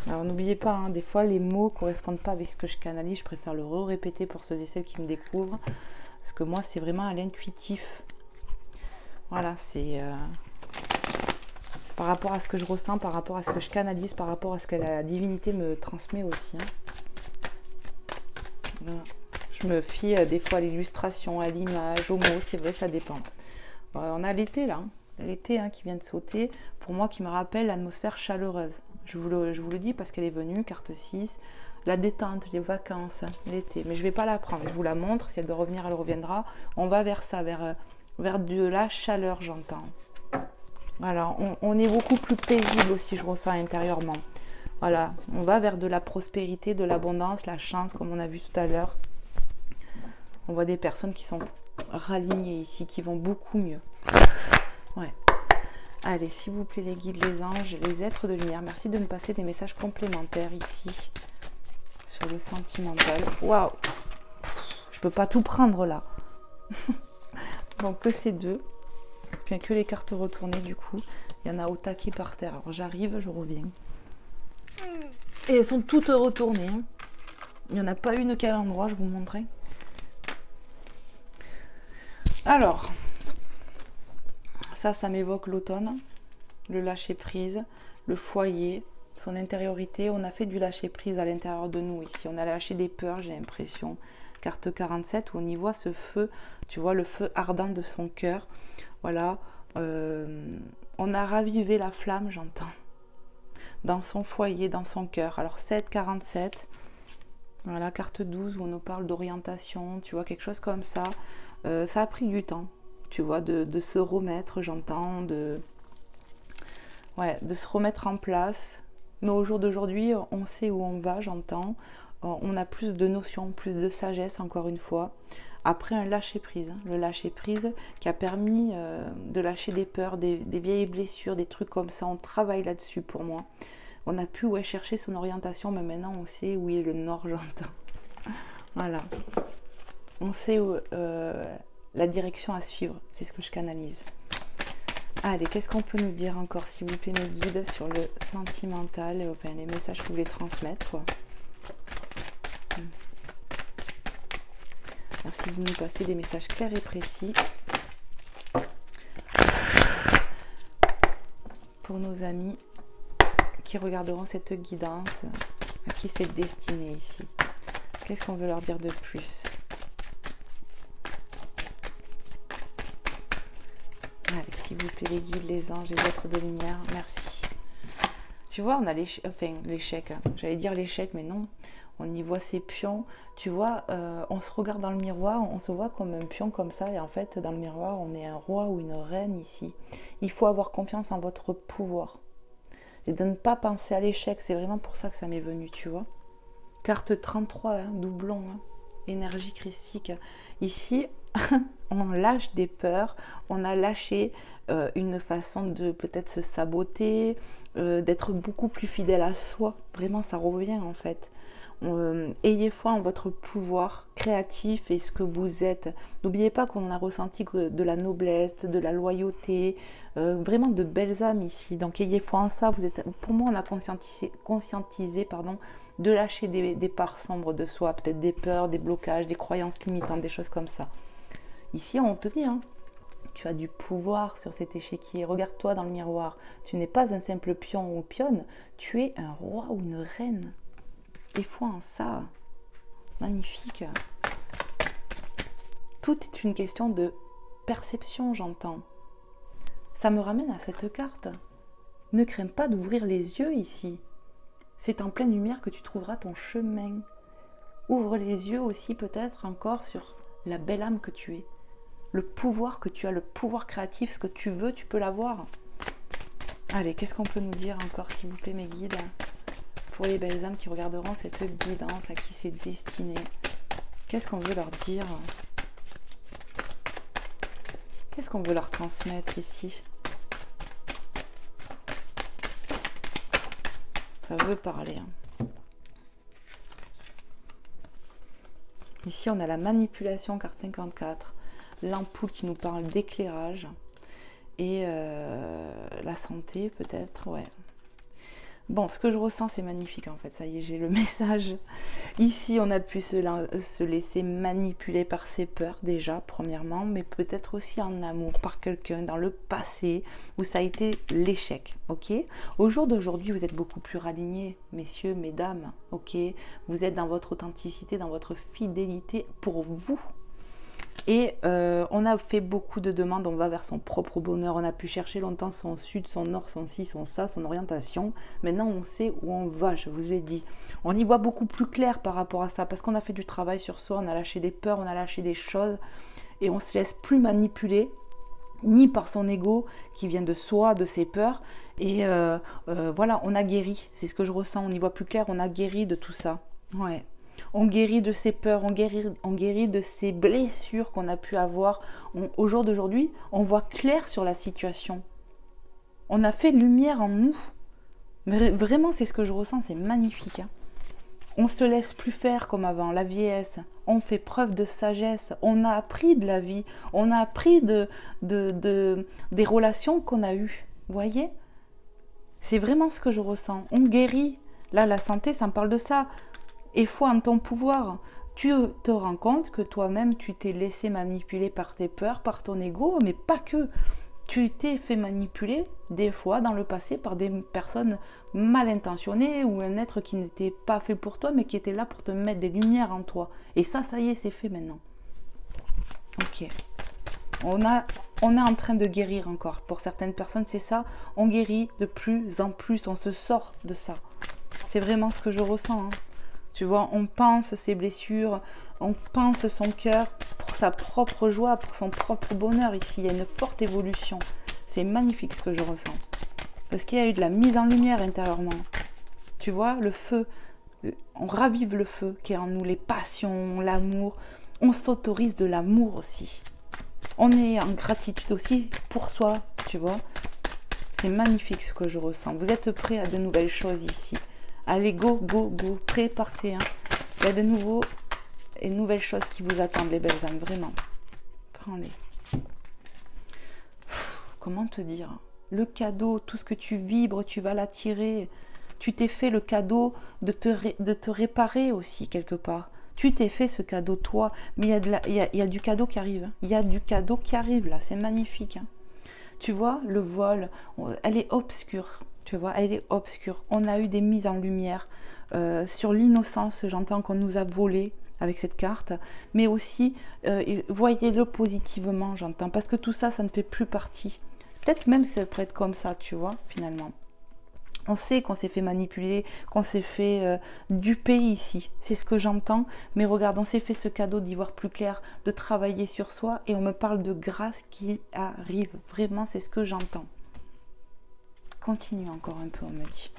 Alors n'oubliez pas, hein, des fois les mots ne correspondent pas avec ce que je canalise. Je préfère le répéter pour ceux et celles qui me découvrent. Parce que moi, c'est vraiment à l'intuitif. Voilà, c'est par rapport à ce que je ressens, par rapport à ce que je canalise, par rapport à ce que la divinité me transmet aussi. Hein. Voilà. Je me fie des fois à l'illustration, à l'image, aux mots, c'est vrai, ça dépend. On a l'été là, l'été qui vient de sauter, pour moi qui me rappelle l'atmosphère chaleureuse. Je vous le dis parce qu'elle est venue, carte 6, la détente, les vacances, l'été. Mais je ne vais pas la prendre, je vous la montre, si elle doit revenir, elle reviendra. On va vers ça, vers de la chaleur, j'entends. Voilà, on est beaucoup plus paisible aussi, je ressens intérieurement. Voilà, on va vers de la prospérité, de l'abondance, la chance, comme on a vu tout à l'heure. On voit des personnes qui sont ralignées ici, qui vont beaucoup mieux. Ouais. Allez, s'il vous plaît, les guides, les anges, les êtres de lumière, merci de me passer des messages complémentaires ici, sur le sentimental. Waouh! Je peux pas tout prendre là. Donc que ces deux. Que les cartes retournées du coup. Il y en a au taquet par terre. Alors j'arrive, je reviens. Et elles sont toutes retournées. Hein. Il n'y en a pas une qui est à l'endroit, je vous montrerai. Alors, ça m'évoque l'automne, le lâcher prise, le foyer, son intériorité. On a fait du lâcher prise à l'intérieur de nous ici. On a lâché des peurs, j'ai l'impression. Carte 47 où on y voit ce feu, tu vois le feu ardent de son cœur. Voilà, on a ravivé la flamme, j'entends, dans son foyer, dans son cœur. Alors 7, 47, voilà, carte 12 où on nous parle d'orientation, tu vois, quelque chose comme ça. Ça a pris du temps, tu vois, de se remettre, j'entends, de se remettre en place. Mais au jour d'aujourd'hui, on sait où on va, j'entends. On a plus de notions, plus de sagesse, encore une fois. Après un lâcher-prise, hein, le lâcher-prise qui a permis de lâcher des peurs, des vieilles blessures, des trucs comme ça. On travaille là-dessus pour moi. On a pu chercher son orientation, mais maintenant on sait où est le nord, j'entends. Voilà. On sait où, la direction à suivre, c'est ce que je canalise. Allez, qu'est-ce qu'on peut nous dire encore, s'il vous plaît, mes guides, sur le sentimental, enfin les messages que vous voulez transmettre, quoi. Merci de nous passer des messages clairs et précis pour nos amis qui regarderont cette guidance, à qui c'est destiné ici. Qu'est-ce qu'on veut leur dire de plus? Allez, s'il vous plaît, les guides, les anges, les êtres de lumière, merci. Tu vois, on a l'échec, hein. J'allais dire l'échec, mais non. On y voit ces pions, tu vois, on se regarde dans le miroir, on se voit comme un pion comme ça, et en fait, dans le miroir, on est un roi ou une reine ici. Il faut avoir confiance en votre pouvoir. Et de ne pas penser à l'échec, c'est vraiment pour ça que ça m'est venu, tu vois. Carte 33, hein, doublon, hein, énergie christique. Ici, on lâche des peurs, on a lâché une façon de peut-être se saboter, d'être beaucoup plus fidèle à soi. Vraiment, ça revient en fait. Ayez foi en votre pouvoir créatif et ce que vous êtes. N'oubliez pas qu'on a ressenti de la noblesse, de la loyauté, vraiment de belles âmes ici. Donc ayez foi en ça. Pour moi, on a conscientisé de lâcher des parts sombres de soi, peut-être des peurs, des blocages, des croyances limitantes, des choses comme ça. Ici, on te dit, hein, tu as du pouvoir sur cet échiquier. Regarde-toi dans le miroir. Tu n'es pas un simple pion ou pionne, tu es un roi ou une reine. Des fois en ça, magnifique. Tout est une question de perception, j'entends. Ça me ramène à cette carte. Ne crains pas d'ouvrir les yeux ici. C'est en pleine lumière que tu trouveras ton chemin. Ouvre les yeux aussi peut-être encore sur la belle âme que tu es. Le pouvoir que tu as, le pouvoir créatif, ce que tu veux, tu peux l'avoir. Allez, qu'est-ce qu'on peut nous dire encore, s'il vous plaît, mes guides ? Pour les belles âmes qui regarderont cette guidance, à qui c'est destiné. Qu'est-ce qu'on veut leur dire? Qu'est-ce qu'on veut leur transmettre ici? Ça veut parler. Hein. Ici, on a la manipulation, carte 54. L'ampoule qui nous parle d'éclairage. Et la santé, peut-être, ouais. Bon, ce que je ressens, c'est magnifique, en fait. Ça y est, j'ai le message. Ici, on a pu se laisser manipuler par ses peurs, déjà, premièrement, mais peut-être aussi en amour, par quelqu'un dans le passé, où ça a été l'échec, ok? Au jour d'aujourd'hui, vous êtes beaucoup plus ralignés, messieurs, mesdames, ok? Vous êtes dans votre authenticité, dans votre fidélité pour vous. Et on a fait beaucoup de demandes, on va vers son propre bonheur, on a pu chercher longtemps son sud, son nord, son ci, son ça, son orientation. Maintenant on sait où on va, je vous l'ai dit. On y voit beaucoup plus clair par rapport à ça, parce qu'on a fait du travail sur soi, on a lâché des peurs, on a lâché des choses, et on ne se laisse plus manipuler, ni par son ego qui vient de soi, de ses peurs. Et voilà, on a guéri, c'est ce que je ressens, on y voit plus clair, on a guéri de tout ça. Ouais. On guérit de ses peurs, on guérit de ses blessures qu'on a pu avoir. Au jour d'aujourd'hui, on voit clair sur la situation. On a fait lumière en nous. Mais vraiment, c'est ce que je ressens, c'est magnifique. Hein. On se laisse plus faire comme avant, la vieillesse. On fait preuve de sagesse. On a appris de la vie. On a appris des relations qu'on a eues. Vous voyez? C'est vraiment ce que je ressens. On guérit. Là, la santé, ça me parle de ça. Et foi en ton pouvoir. Tu te rends compte que toi-même, tu t'es laissé manipuler par tes peurs, par ton ego, mais pas que. Tu t'es fait manipuler des fois dans le passé par des personnes mal intentionnées ou un être qui n'était pas fait pour toi, mais qui était là pour te mettre des lumières en toi. Et ça y est, c'est fait maintenant. Ok. On est en train de guérir encore. Pour certaines personnes, c'est ça. On guérit de plus en plus. On se sort de ça. C'est vraiment ce que je ressens. Hein. Tu vois, on pense ses blessures, on pense son cœur pour sa propre joie, pour son propre bonheur. Ici, il y a une forte évolution. C'est magnifique ce que je ressens. Parce qu'il y a eu de la mise en lumière intérieurement. Tu vois, le feu, on ravive le feu qui est en nous, les passions, l'amour. On s'autorise de l'amour aussi. On est en gratitude aussi pour soi, tu vois. C'est magnifique ce que je ressens. Vous êtes prêts à de nouvelles choses ici. Allez, go, go, go, prêt, partez. Hein. Il y a de nouveaux et nouvelles choses qui vous attendent, les belles âmes, vraiment. Prends-les. Comment te dire? Le cadeau, tout ce que tu vibres, tu vas l'attirer. Tu t'es fait le cadeau de te réparer aussi, quelque part. Tu t'es fait ce cadeau, toi. Mais il y a du cadeau qui arrive. Il y a du cadeau qui arrive, là. C'est magnifique. Hein. Tu vois, le vol, elle est obscure. Tu vois, elle est obscure. On a eu des mises en lumière sur l'innocence, j'entends qu'on nous a volé avec cette carte, mais aussi, voyez-le positivement, j'entends, parce que tout ça, ça ne fait plus partie. Peut-être même ça peut être comme ça, tu vois, finalement. On sait qu'on s'est fait manipuler, qu'on s'est fait duper ici, c'est ce que j'entends, mais regarde, on s'est fait ce cadeau d'y voir plus clair, de travailler sur soi, et on me parle de grâce qui arrive, vraiment, c'est ce que j'entends. Continue encore un peu, on me dit.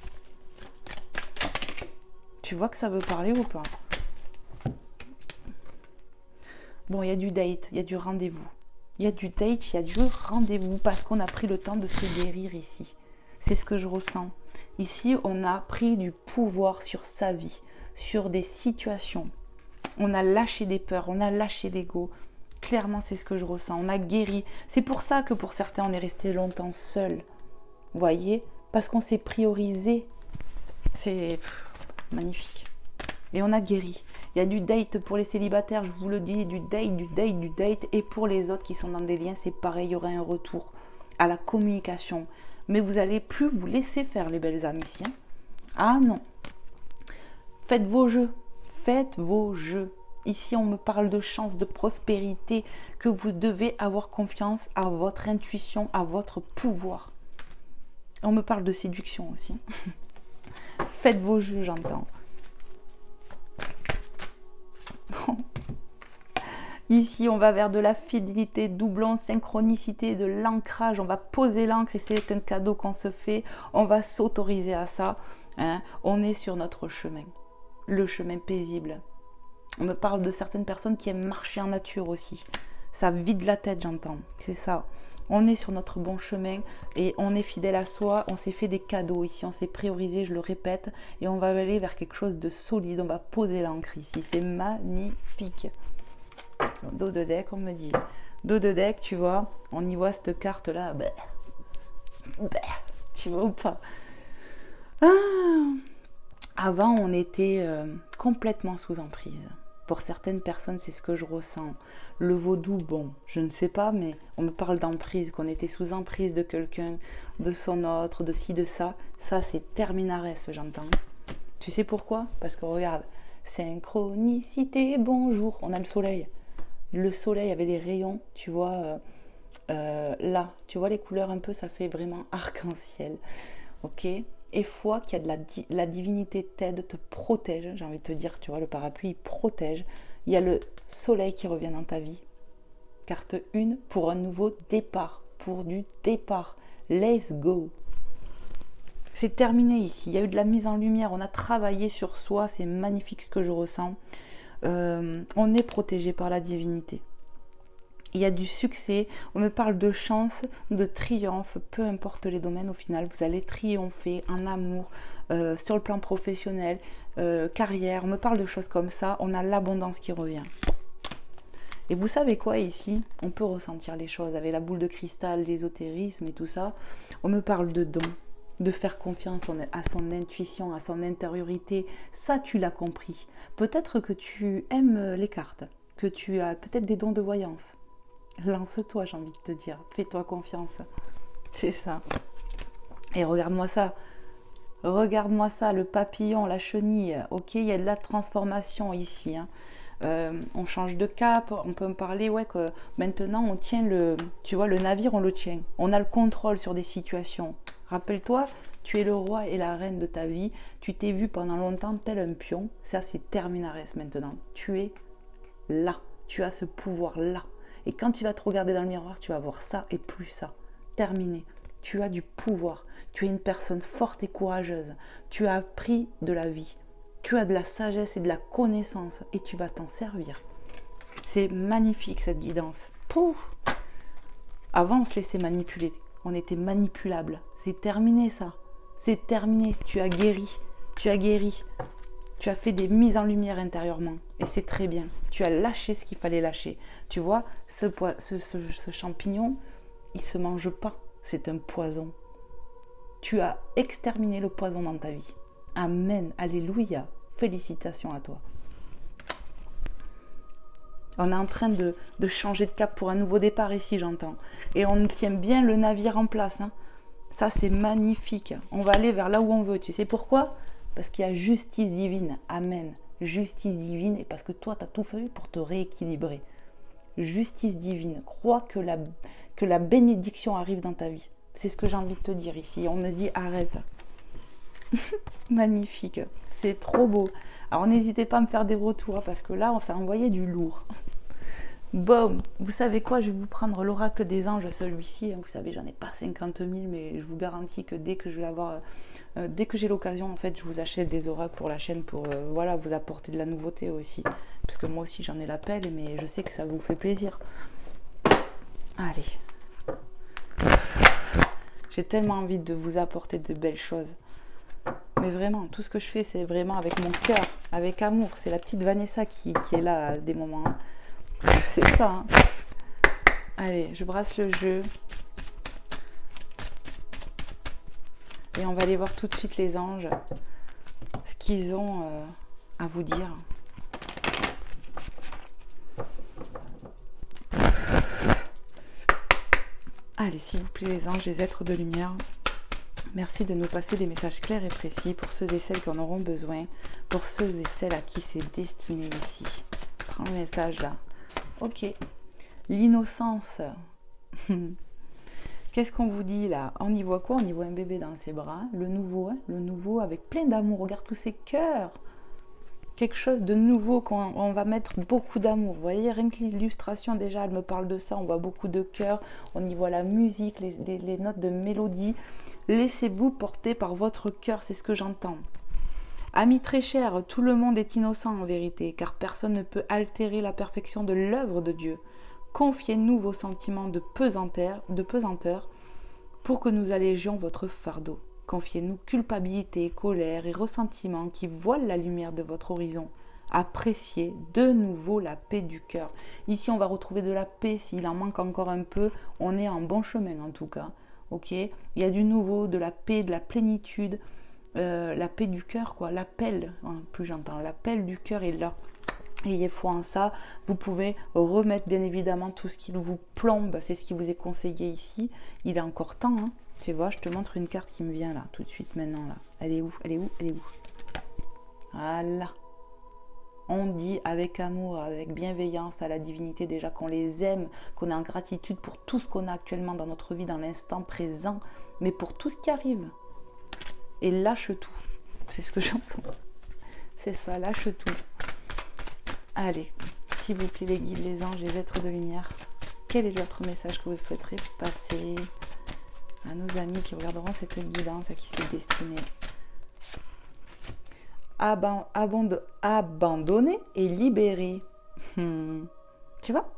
Tu vois que ça veut parler ou pas? Bon, il y a du date, il y a du rendez-vous. Il y a du date, il y a du rendez-vous parce qu'on a pris le temps de se guérir ici. C'est ce que je ressens. Ici, on a pris du pouvoir sur sa vie, sur des situations. On a lâché des peurs, on a lâché l'ego. Clairement, c'est ce que je ressens. On a guéri. C'est pour ça que pour certains, on est resté longtemps seul. Vous voyez? Parce qu'on s'est priorisé. C'est magnifique. Et on a guéri. Il y a du date pour les célibataires, je vous le dis, du date, du date, du date. Et pour les autres qui sont dans des liens, c'est pareil, il y aura un retour à la communication. Mais vous n'allez plus vous laisser faire, les belles âmes ici. Hein. Ah non. Faites vos jeux. Faites vos jeux. Ici, on me parle de chance, de prospérité, que vous devez avoir confiance à votre intuition, à votre pouvoir. On me parle de séduction aussi. Faites vos jeux, j'entends. Ici, on va vers de la fidélité, doublon, synchronicité, de l'ancrage. On va poser l'ancre et c'est un cadeau qu'on se fait. On va s'autoriser à ça. Hein. On est sur notre chemin. Le chemin paisible. On me parle de certaines personnes qui aiment marcher en nature aussi. Ça vide la tête, j'entends. C'est ça. On est sur notre bon chemin et on est fidèle à soi. On s'est fait des cadeaux ici, on s'est priorisé, je le répète. Et on va aller vers quelque chose de solide. On va poser l'ancre ici. C'est magnifique. Dos de deck, on me dit. Dos de deck, tu vois. On y voit cette carte-là. Tu vois ou pas? Avant, on était complètement sous emprise. Pour certaines personnes, c'est ce que je ressens. Le vaudou, bon, je ne sais pas, mais on me parle d'emprise, qu'on était sous emprise de quelqu'un, de son autre, de ci, de ça. Ça, c'est terminares, j'entends. Tu sais pourquoi? Parce que regarde, synchronicité, bonjour, on a le soleil. Le soleil avait des rayons, tu vois, là, tu vois les couleurs un peu, ça fait vraiment arc-en-ciel. Ok? Et foi qu'il y a la divinité t'aide, te protège, j'ai envie de te dire, tu vois, le parapluie, il protège. Il y a le soleil qui revient dans ta vie. Carte 1 pour un nouveau départ, pour du départ. Let's go. C'est terminé ici, il y a eu de la mise en lumière, on a travaillé sur soi, c'est magnifique ce que je ressens. On est protégé par la divinité. Il y a du succès, on me parle de chance, de triomphe, peu importe les domaines, au final, vous allez triompher en amour, sur le plan professionnel, carrière, on me parle de choses comme ça, on a l'abondance qui revient. Et vous savez quoi ici? On peut ressentir les choses avec la boule de cristal, l'ésotérisme et tout ça. On me parle de dons, de faire confiance à son intuition, à son intériorité. Ça, tu l'as compris. Peut-être que tu aimes les cartes, que tu as peut-être des dons de voyance. Lance-toi, j'ai envie de te dire. Fais-toi confiance. C'est ça. Et regarde-moi ça. Regarde-moi ça, le papillon, la chenille. Ok, il y a de la transformation ici. Hein. On change de cap. On peut me parler, ouais, que maintenant on tient le... Tu vois, le navire, on le tient. On a le contrôle sur des situations. Rappelle-toi, tu es le roi et la reine de ta vie. Tu t'es vu pendant longtemps tel un pion. Ça, c'est terminares maintenant. Tu es là. Tu as ce pouvoir-là. Et quand tu vas te regarder dans le miroir, tu vas voir ça et plus ça. Terminé. Tu as du pouvoir. Tu es une personne forte et courageuse. Tu as appris de la vie. Tu as de la sagesse et de la connaissance. Et tu vas t'en servir. C'est magnifique cette guidance. Pouf. Avant, on se laissait manipuler. On était manipulable. C'est terminé ça. C'est terminé. Tu as guéri. Tu as guéri. Tu as fait des mises en lumière intérieurement et c'est très bien. Tu as lâché ce qu'il fallait lâcher. Tu vois, ce champignon, il ne se mange pas. C'est un poison. Tu as exterminé le poison dans ta vie. Amen. Alléluia. Félicitations à toi. On est en train de changer de cap pour un nouveau départ ici, j'entends. Et on tient bien le navire en place. Hein. Ça, c'est magnifique. On va aller vers là où on veut. Tu sais pourquoi ? Parce qu'il y a justice divine. Amen. Justice divine. Et parce que toi, tu as tout fait pour te rééquilibrer. Justice divine. Crois que la bénédiction arrive dans ta vie. C'est ce que j'ai envie de te dire ici. On me dit arrête. Magnifique. C'est trop beau. Alors n'hésitez pas à me faire des retours. Parce que là, on s'est envoyé du lourd. Bon, vous savez quoi, je vais vous prendre l'oracle des anges, celui-ci. Vous savez, j'en ai pas 50 000, mais je vous garantis que dès que je vais avoir, dès que j'ai l'occasion, en fait, je vous achète des oracles pour la chaîne pour, voilà, vous apporter de la nouveauté aussi. Parce que moi aussi, j'en ai l'appel, mais je sais que ça vous fait plaisir. Allez. J'ai tellement envie de vous apporter de belles choses. Mais vraiment, tout ce que je fais, c'est vraiment avec mon cœur, avec amour. C'est la petite Vanessa qui est là à des moments. Hein. C'est ça. Hein. Allez, je brasse le jeu. Et on va aller voir tout de suite les anges. Ce qu'ils ont à vous dire. Allez, s'il vous plaît, les anges, les êtres de lumière. Merci de nous passer des messages clairs et précis pour ceux et celles qui en auront besoin. Pour ceux et celles à qui c'est destiné ici. Prends le message là. Ok, l'innocence. Qu'est-ce qu'on vous dit là? On y voit quoi? On y voit un bébé dans ses bras, le nouveau, hein, le nouveau avec plein d'amour. Regarde tous ces cœurs. Quelque chose de nouveau qu'on va mettre beaucoup d'amour. Vous voyez, rien que l'illustration déjà, elle me parle de ça. On voit beaucoup de cœur, on y voit la musique, les notes de mélodie. Laissez-vous porter par votre cœur, c'est ce que j'entends. Amis très chers, tout le monde est innocent en vérité, car personne ne peut altérer la perfection de l'œuvre de Dieu. Confiez-nous vos sentiments de pesanteur pour que nous allégions votre fardeau. Confiez-nous culpabilité, colère et ressentiment qui voilent la lumière de votre horizon. Appréciez de nouveau la paix du cœur. Ici, on va retrouver de la paix. S'il en manque encore un peu, on est en bon chemin en tout cas. Ok, il y a du nouveau, de la paix, de la plénitude, la paix du cœur, quoi. L'appel, plus j'entends, l'appel du cœur est là. Ayez foi en ça. Vous pouvez remettre bien évidemment tout ce qui vous plombe. C'est ce qui vous est conseillé ici. Il est encore temps. Hein. Tu vois, je te montre une carte qui me vient là, tout de suite maintenant. Là. Elle est où? Elle est où? Elle est où? Voilà. On dit avec amour, avec bienveillance à la divinité déjà qu'on les aime, qu'on est en gratitude pour tout ce qu'on a actuellement dans notre vie, dans l'instant présent, mais pour tout ce qui arrive. Et lâche tout. C'est ce que j'entends. C'est ça, lâche tout. Allez, s'il vous plaît les guides, les anges, les êtres de lumière, quel est votre message que vous souhaiterez passer à nos amis qui regarderont cette guidance, à qui c'est destiné? Abandonner et libérer. Tu vois?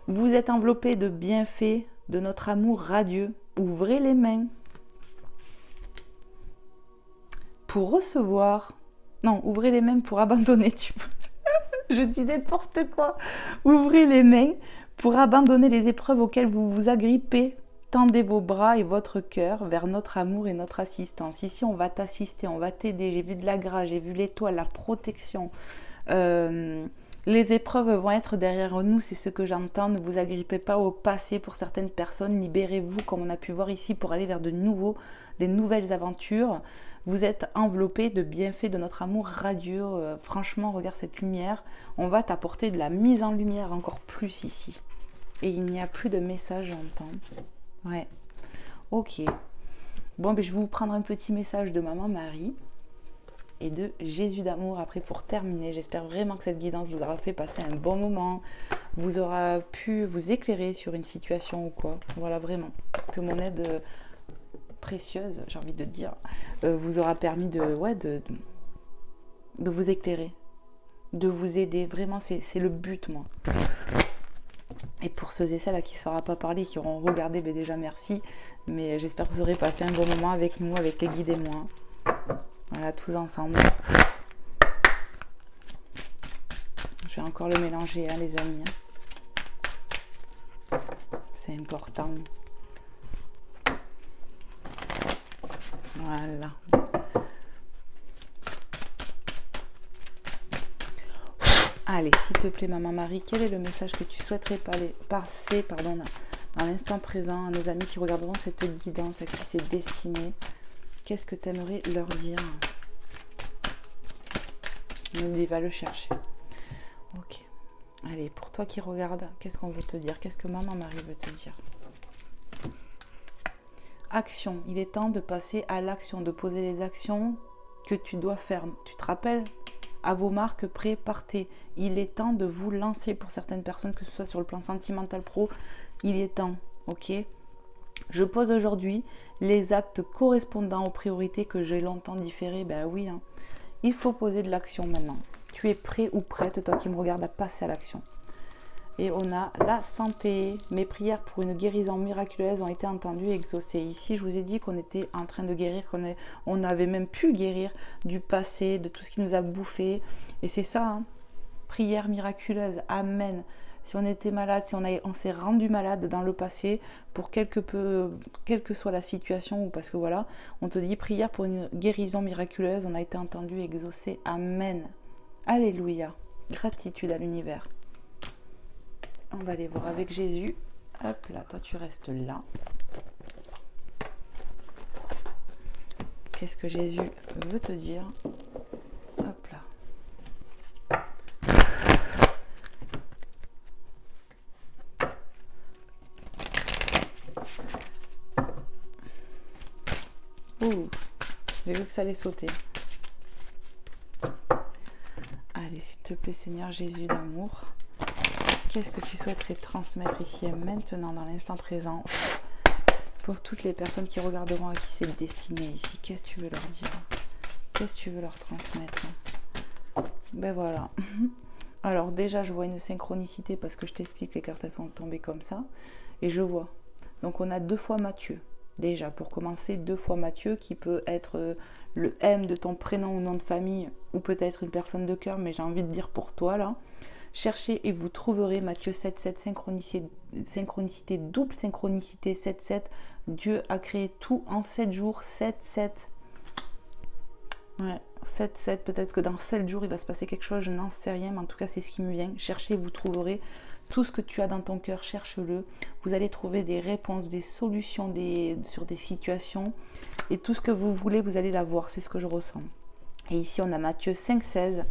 Vous êtes enveloppé de bienfaits, de notre amour radieux. Ouvrez les mains pour recevoir. Non, ouvrez les mains pour abandonner. Je dis n'importe quoi. Ouvrez les mains pour abandonner les épreuves auxquelles vous vous agrippez. Tendez vos bras et votre cœur vers notre amour et notre assistance. Ici, on va t'assister, on va t'aider. J'ai vu de la grâce, j'ai vu l'étoile, la protection. Les épreuves vont être derrière nous, c'est ce que j'entends. Ne vous agrippez pas au passé pour certaines personnes. Libérez-vous, comme on a pu voir ici, pour aller vers des nouvelles aventures. Vous êtes enveloppé de bienfaits de notre amour radieux. Franchement, regarde cette lumière. On va t'apporter de la mise en lumière encore plus ici. Et il n'y a plus de message, j'entends. Ouais, ok. Bon, ben, je vais vous prendre un petit message de Maman Marie et de Jésus d'amour après pour terminer. J'espère vraiment que cette guidance vous aura fait passer un bon moment, vous aura pu vous éclairer sur une situation ou quoi. Voilà, vraiment. Que mon aide précieuse, j'ai envie de dire, vous aura permis de vous éclairer, de vous aider. Vraiment, c'est le but, moi. Et pour ceux et celles à qui ça n'aura pas parlé, qui auront regardé, ben déjà merci. Mais j'espère que vous aurez passé un bon moment avec nous, avec les guides et moi. Voilà, tous ensemble. Je vais encore le mélanger, hein, les amis. C'est important. Voilà. Allez, s'il te plaît, Maman Marie, quel est le message que tu souhaiterais passer dans l'instant présent à nos amis qui regarderont cette guidance, à qui c'est destiné? Qu'est-ce que tu aimerais leur dire? Il va le chercher. Ok. Allez, pour toi qui regardes, qu'est-ce qu'on veut te dire? Qu'est-ce que Maman Marie veut te dire? Action. Il est temps de passer à l'action, de poser les actions que tu dois faire. Tu te rappelles? À vos marques, prêts, partez. Il est temps de vous lancer pour certaines personnes, que ce soit sur le plan sentimental, pro. Il est temps, ok? Je pose aujourd'hui les actes correspondant aux priorités que j'ai longtemps différées. Ben oui, hein. Il faut poser de l'action maintenant. Tu es prêt ou prête, toi qui me regardes, à passer à l'action. Et on a la santé. Mes prières pour une guérison miraculeuse ont été entendues et exaucées. Ici, je vous ai dit qu'on était en train de guérir, on avait même pu guérir du passé, de tout ce qui nous a bouffé. Et c'est ça, hein. Prière miraculeuse. Amen. Si on était malade, si on s'est rendu malade dans le passé, pour quelle que soit la situation, ou parce que voilà, on te dit prière pour une guérison miraculeuse, on a été entendu et exaucé. Amen. Alléluia. Gratitude à l'univers. On va aller voir avec Jésus. Hop là, toi tu restes là. Qu'est-ce que Jésus veut te dire? Hop là. Ouh, j'ai vu que ça allait sauter. Allez, s'il te plaît, Seigneur Jésus d'amour. Qu'est-ce que tu souhaiterais transmettre ici et maintenant, dans l'instant présent, pour toutes les personnes qui regarderont, à qui c'est destiné ici? Qu'est-ce que tu veux leur dire? Qu'est-ce que tu veux leur transmettre? Ben voilà. Alors déjà, je vois une synchronicité parce que je t'explique, les cartes elles sont tombées comme ça. Et je vois. Donc on a 2 fois Mathieu. Déjà, pour commencer, 2 fois Mathieu qui peut être le M de ton prénom ou nom de famille ou peut-être une personne de cœur, mais j'ai envie de dire pour toi là. Cherchez et vous trouverez Matthieu 7,7, synchronicité, double synchronicité 7,7. Dieu a créé tout en 7 jours, 7,7. Ouais, 7,7. Peut-être que dans 7 jours, il va se passer quelque chose, je n'en sais rien, mais en tout cas, c'est ce qui me vient. Cherchez, vous trouverez tout ce que tu as dans ton cœur, cherche-le. Vous allez trouver des réponses, des solutions sur des situations. Et tout ce que vous voulez, vous allez l'avoir, c'est ce que je ressens. Et ici, on a Matthieu 5,16.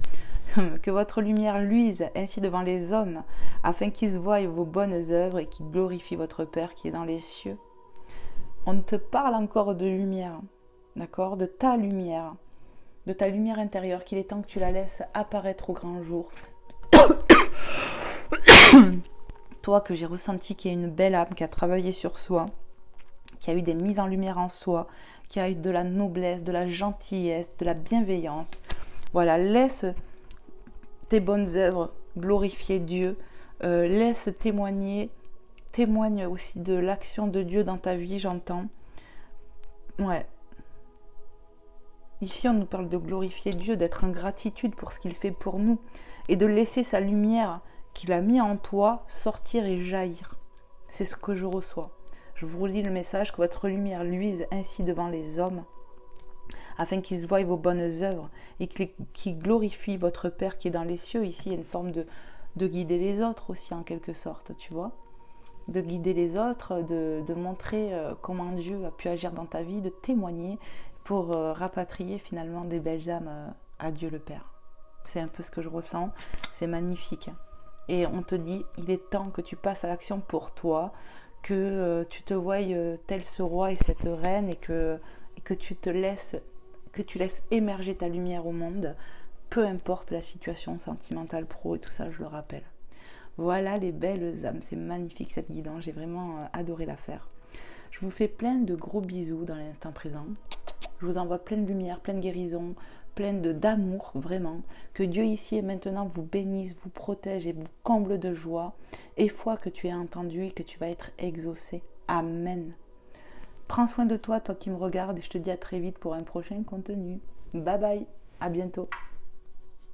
Que votre lumière luise ainsi devant les hommes, afin qu'ils voient vos bonnes œuvres et qu'ils glorifient votre Père qui est dans les cieux. On te parle encore de lumière, d'accord? De ta lumière intérieure, qu'il est temps que tu la laisses apparaître au grand jour. Toi que j'ai ressenti qu'il y a une belle âme qui a travaillé sur soi, qui a eu des mises en lumière en soi, qui a eu de la noblesse, de la gentillesse, de la bienveillance. Voilà, laisse tes bonnes œuvres glorifier Dieu, laisse témoigne aussi de l'action de Dieu dans ta vie, j'entends. Ouais. Ici, on nous parle de glorifier Dieu, d'être en gratitude pour ce qu'il fait pour nous et de laisser sa lumière qu'il a mis en toi sortir et jaillir. C'est ce que je reçois. Je vous relis le message, que votre lumière luise ainsi devant les hommes, afin qu'ils voient vos bonnes œuvres et qu'ils glorifient votre Père qui est dans les cieux. Ici, il y a une forme de guider les autres aussi, en quelque sorte, tu vois. De guider les autres, de montrer comment Dieu a pu agir dans ta vie, de témoigner pour rapatrier finalement des belles âmes à Dieu le Père. C'est un peu ce que je ressens, c'est magnifique. Et on te dit, il est temps que tu passes à l'action pour toi, que tu te voies tel ce roi et cette reine et que tu laisses émerger ta lumière au monde, peu importe la situation sentimentale, pro et tout ça, je le rappelle. Voilà les belles âmes, c'est magnifique cette guidance, j'ai vraiment adoré la faire. Je vous fais plein de gros bisous dans l'instant présent. Je vous envoie plein de lumière, plein de guérison, plein d'amour, vraiment. Que Dieu ici et maintenant vous bénisse, vous protège et vous comble de joie. Et foi que tu es entendu et que tu vas être exaucé. Amen. Prends soin de toi, toi qui me regardes, et je te dis à très vite pour un prochain contenu. Bye bye, à bientôt.